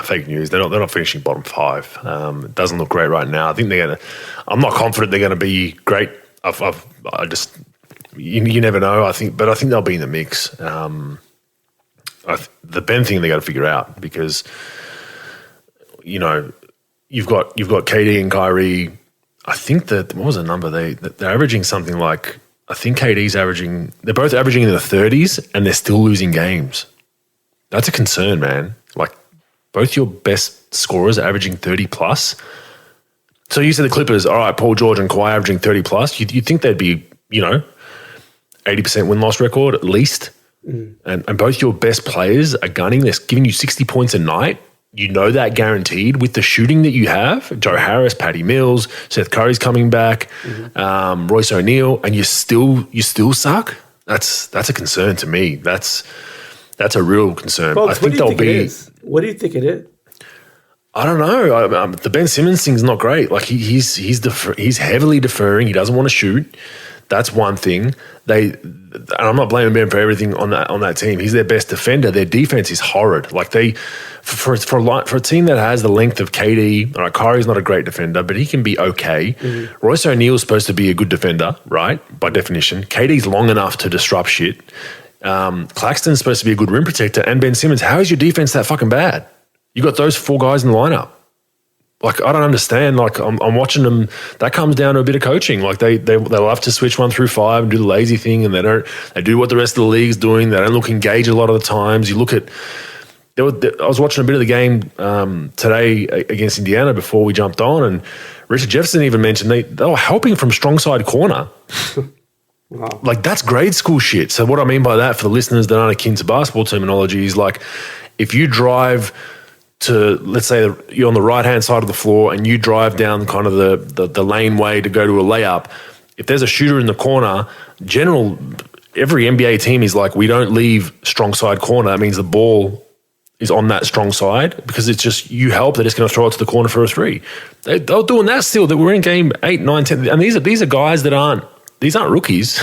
Fake news. They're not finishing bottom 5. It doesn't look great right now. I think I'm not confident they're gonna be great. You never know. I think they'll be in the mix. The Ben thing they got to figure out, because you've got KD and Kyrie. I think that, what was the number, they're averaging something like, I think KD's averaging, they're both averaging in the 30s and they're still losing games. That's a concern, man. Both your best scorers are averaging 30 plus. So you said the Clippers, all right, Paul George and Kawhi averaging 30 plus. You'd think they'd be 80% win-loss record at least. And both your best players are gunning. They're giving you 60 points a night. That guaranteed with the shooting that you have. Joe Harris, Patty Mills, Seth Curry's coming back, Royce O'Neal, and you still suck. That's a concern to me. That's a real concern. Folks, I think they'll be. What do you think it is? I don't know. The Ben Simmons thing's not great. Like he's heavily deferring. He doesn't want to shoot. That's one thing. And I'm not blaming Ben for everything on that team. He's their best defender. Their defense is horrid. Like for a team that has the length of KD, all right, Kyrie's not a great defender, but he can be okay. Mm-hmm. Royce O'Neal's supposed to be a good defender, right? By definition. KD's long enough to disrupt shit. Claxton's supposed to be a good rim protector. And Ben Simmons, how is your defense that fucking bad? You got those 4 guys in the lineup. Like, I don't understand. Like, I'm watching them. That comes down to a bit of coaching. Like, they love to switch 1 through 5 and do the lazy thing, and they do what the rest of the league's doing. They don't look engaged a lot of the times. You look at, I was watching a bit of the game today against Indiana before we jumped on, and Richard Jefferson even mentioned they were helping from strong side corner. Wow. Like, that's grade school shit. So what I mean by that, for the listeners that aren't akin to basketball terminology, is like, if you drive to, let's say you're on the right-hand side of the floor and you drive down kind of the laneway to go to a layup, if there's a shooter in the corner, every NBA team is like, we don't leave strong side corner. That means the ball is on that strong side, because it's just, you help, they're just going to throw it to the corner for a 3. They're doing that still. That we're in game 8, 9, 10, and these are guys that these aren't rookies.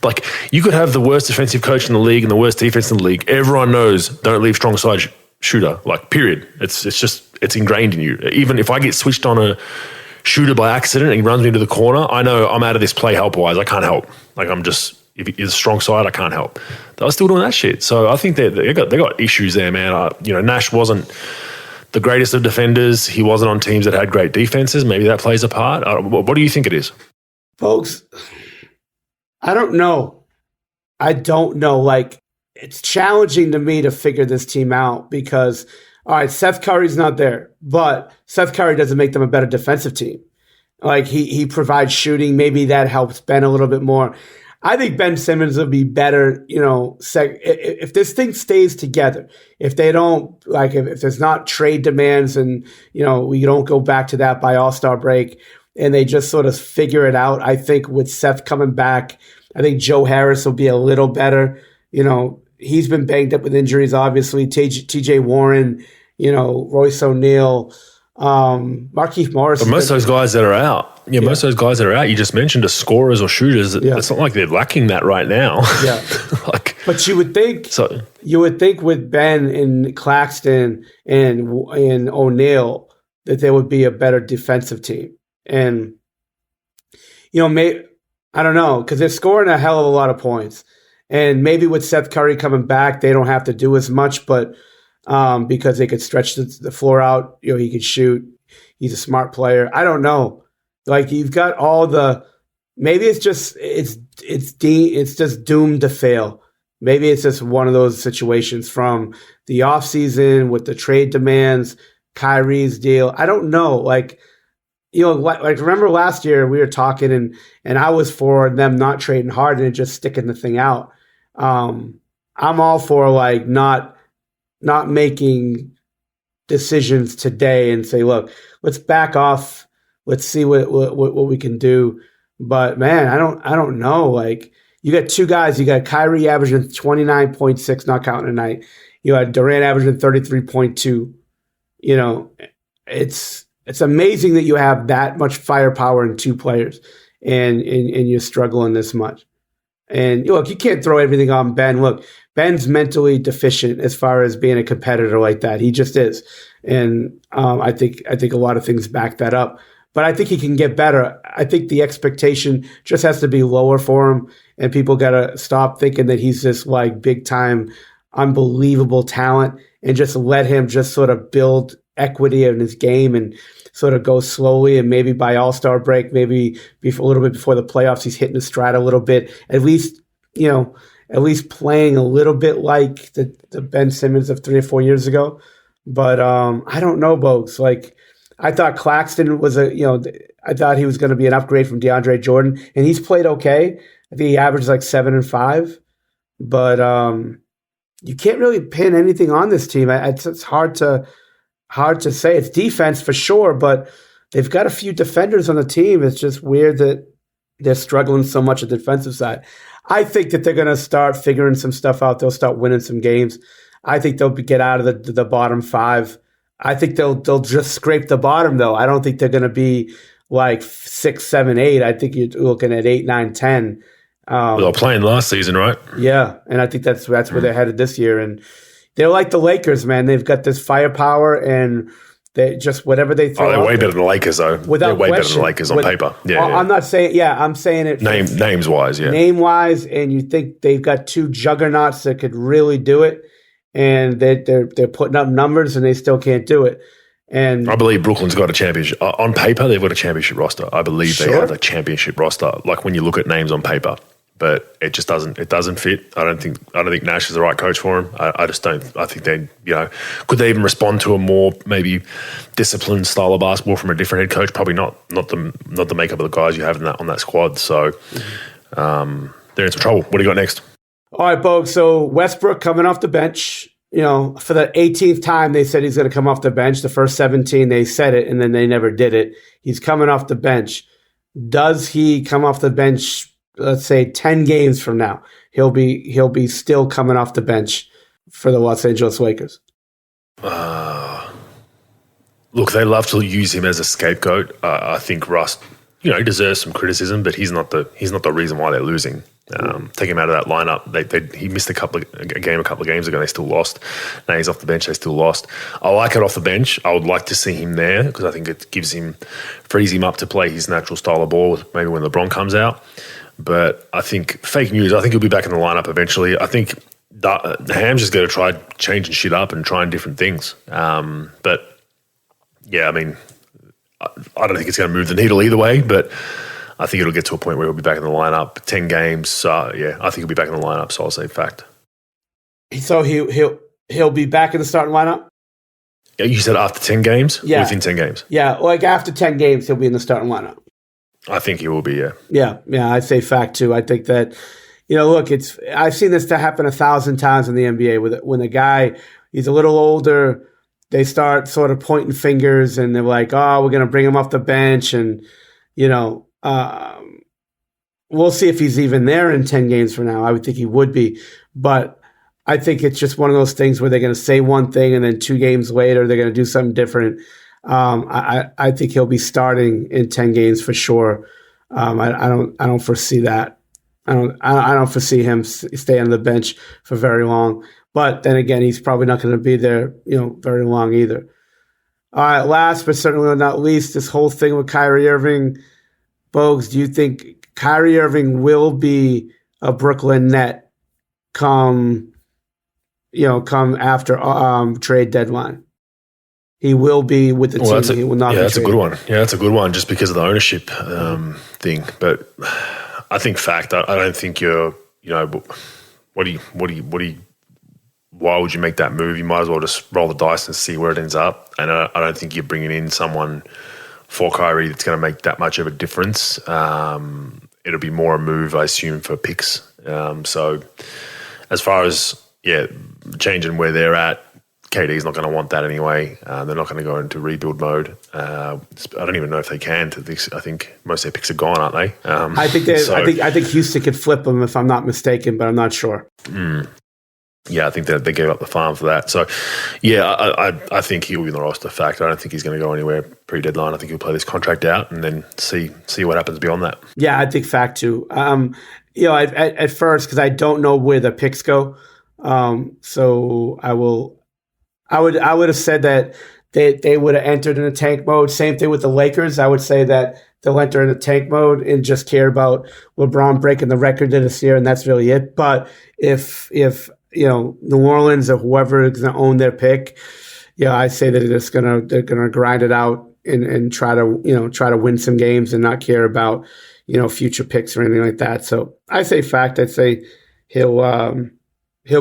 Like, you could have the worst defensive coach in the league and the worst defense in the league. Everyone knows, don't leave strong side shooter, like, period. It's ingrained in you. Even if I get switched on a shooter by accident and he runs me into the corner, I know I'm out of this play help-wise. I can't help. Like, if it's strong side, I can't help. They're still doing that shit. So I think they got issues there, man. Nash wasn't the greatest of defenders. He wasn't on teams that had great defenses. Maybe that plays a part. What do you think it is? Folks, I don't know. Like, it's challenging to me to figure this team out because, all right, Seth Curry's not there, but Seth Curry doesn't make them a better defensive team. Like, he provides shooting. Maybe that helps Ben a little bit more. I think Ben Simmons will be better, if this thing stays together. If they don't, like, if there's not trade demands and, we don't go back to that by All-Star break and they just sort of figure it out, I think with Seth coming back, I think Joe Harris will be a little better. He's been banged up with injuries, obviously. TJ Warren, Royce O'Neal, Markieff Morris. But most of those guys that are out, most of those guys that are out, you just mentioned, are scorers or shooters. Yeah. It's not like they're lacking that right now. Yeah. But you would think with Ben and Claxton and O'Neal that there would be a better defensive team. And, I don't know, because they're scoring a hell of a lot of points. And maybe with Seth Curry coming back, they don't have to do as much, but because they could stretch the floor out, he could shoot. He's a smart player. I don't know. Like, you've got all maybe it's just doomed to fail. Maybe it's just one of those situations from the offseason with the trade demands, Kyrie's deal. I don't know. Like, remember last year we were talking and I was for them not trading Harden and just sticking the thing out. I'm all for, like, not making decisions today and say, look, let's back off. Let's see what we can do. But man, I don't know. Like, you got 2 guys. You got Kyrie averaging 29.6, not counting tonight. You had Durant averaging 33.2. It's amazing that you have that much firepower in 2 players and you're struggling this much. And look, you can't throw everything on Ben. Look, Ben's mentally deficient as far as being a competitor like that. He just is. And I think a lot of things back that up. But I think he can get better. I think the expectation just has to be lower for him, and people got to stop thinking that he's this, like, big time, unbelievable talent, and just let him just sort of build equity in his game and sort of go slowly. And maybe by All-Star break, maybe a little bit before the playoffs, he's hitting his stride a little bit. At least playing a little bit like the Ben Simmons of 3 or 4 years ago. But I don't know, Bogues. Like, I thought Claxton was I thought he was going to be an upgrade from DeAndre Jordan, and he's played okay. I think he averaged like 7 and 5, but you can't really pin anything on this team. It's hard to say. It's defense for sure, but they've got a few defenders on the team. It's just weird that they're struggling so much at the defensive side. I think that they're going to start figuring some stuff out. They'll start winning some games. I think they'll get out of the bottom 5 I think they'll just scrape the bottom, though. I don't think they're going to be like 6, 7, 8. I think you're looking at 8, 9, 10. They were playing last season, right? Yeah, and I think that's where they're headed this year. And they're like the Lakers, man. They've got this firepower, and they just whatever they throw. They're way better than the Lakers, though. They're way better than the Lakers on paper. Yeah, I'm not saying. Yeah, I'm saying it names wise. Yeah, name wise, and you think they've got two juggernauts that could really do it, and they're putting up numbers, and they still can't do it. And I believe Brooklyn's got a championship on paper. They've got a championship roster. I believe they have a championship roster. Like when you look at names on paper. But it just doesn't. It doesn't fit. I don't think Nash is the right coach for him. I just don't. I think they, could they even respond to a more maybe disciplined style of basketball from a different head coach? Probably not. Not the makeup of the guys you have on that squad. So they're in some trouble. What do you got next? All right, Bogues. So Westbrook coming off the bench. For the 18th time they said he's going to come off the bench. The first 17 they said it, and then they never did it. He's coming off the bench. Does he come off the bench? Let's say 10 games from now, he'll be still coming off the bench for the Los Angeles Lakers. Look, they love to use him as a scapegoat. I think Russ, he deserves some criticism, but he's not the reason why they're losing. Take him out of that lineup. He missed a couple of games ago. They still lost. Now he's off the bench. They still lost. I like it off the bench. I would like to see him there because I think it frees him up to play his natural style of ball. Maybe when LeBron comes out. But I think fake news. I think he'll be back in the lineup eventually. I think Ham's just going to try changing shit up and trying different things. But yeah, I mean, I don't think it's going to move the needle either way. But I think it'll get to a point where he'll be back in the lineup. 10 games. I think he'll be back in the lineup. So I'll say fact. So he'll be back in the starting lineup. You said after 10 games. Yeah, within 10 games. Yeah, like after 10 games, he'll be in the starting lineup. I think he will be, yeah. Yeah, I say fact too. I think that, look, I've seen this to happen 1,000 times in the NBA when a guy, he's a little older, they start sort of pointing fingers and they're like, oh, we're going to bring him off the bench. And, we'll see if he's even there in 10 games from now. I would think he would be. But I think it's just one of those things where they're going to say one thing and then 2 games later, they're going to do something different. I think he'll be starting in 10 games for sure. I don't foresee that. I don't foresee him staying on the bench for very long. But then again, he's probably not going to be there, very long either. All right, last but certainly not least, this whole thing with Kyrie Irving. Bogues, do you think Kyrie Irving will be a Brooklyn Net come after trade deadline? He will be with the team. He will not be that's traded. A good one. Yeah, that's a good one just because of the ownership thing. But I think fact. I don't think you're. Why would you make that move? You might as well just roll the dice and see where it ends up. And I don't think you're bringing in someone for Kyrie that's going to make that much of a difference. It'll be more a move, I assume, for picks. So as far as changing where they're at. KD's not going to want that anyway. They're not going to go into rebuild mode. I don't even know if they can. I think most of their picks are gone, aren't they? I think Houston could flip them if I'm not mistaken, but I'm not sure. Yeah, I think that they gave up the farm for that. So, yeah, I think he'll be in the roster. Fact, I don't think he's going to go anywhere pre-deadline. I think he'll play this contract out and then see what happens beyond that. Yeah, I think fact too. At first, because I don't know where the picks go, so I would have said that they would have entered in a tank mode. Same thing with the Lakers. I would say that they'll enter in a tank mode and just care about LeBron breaking the record this year, and that's really it. But if New Orleans or whoever is going to own their pick, I say that they're gonna grind it out and try to win some games and not care about future picks or anything like that. So I say fact. I'd say he'll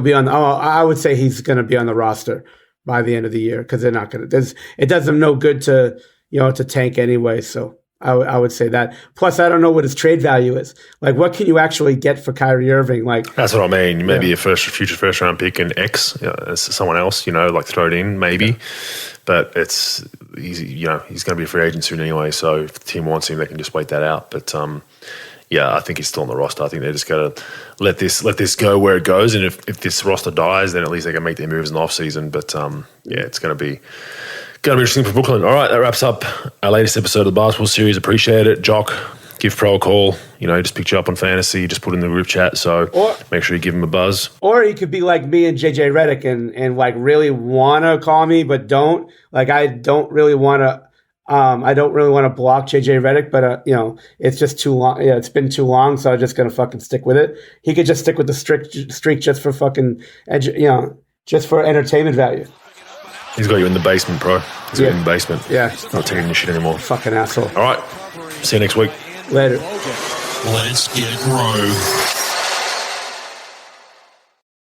be on. I would say he's going to be on the roster by the end of the year because they're not going to. It does them no good to tank anyway. So I would say that. Plus, I don't know what his trade value is. Like, what can you actually get for Kyrie Irving? Like, that's what I mean. Maybe a future first round pick and someone else. Like throw it in maybe. Yeah. But he's going to be a free agent soon anyway. So if the team wants him, they can just wait that out. But I think he's still on the roster. I think they just got to let this go where it goes. And if this roster dies, then at least they can make their moves in the off season. But it's going to be Going to be interesting for Brooklyn. All right, that wraps up our latest episode of the Basketball Series. Appreciate it. Jock, give Pro a call. You know, he just picked you up on fantasy, just put in the group chat. So make sure you give him a buzz. Or he could be like me and JJ Redick and like really want to call me, but don't. Like I don't really want to. I don't really want to block JJ Redick, but you know, it's just too long. Yeah, it's been too long, so I'm just gonna fucking stick with it. He could just stick with the streak just for fucking, just for entertainment value. He's got you in the basement, bro. He's got you in the basement. Yeah. Not taking your shit anymore. Fucking asshole. All right. See you next week. Later. Let's get it, bro.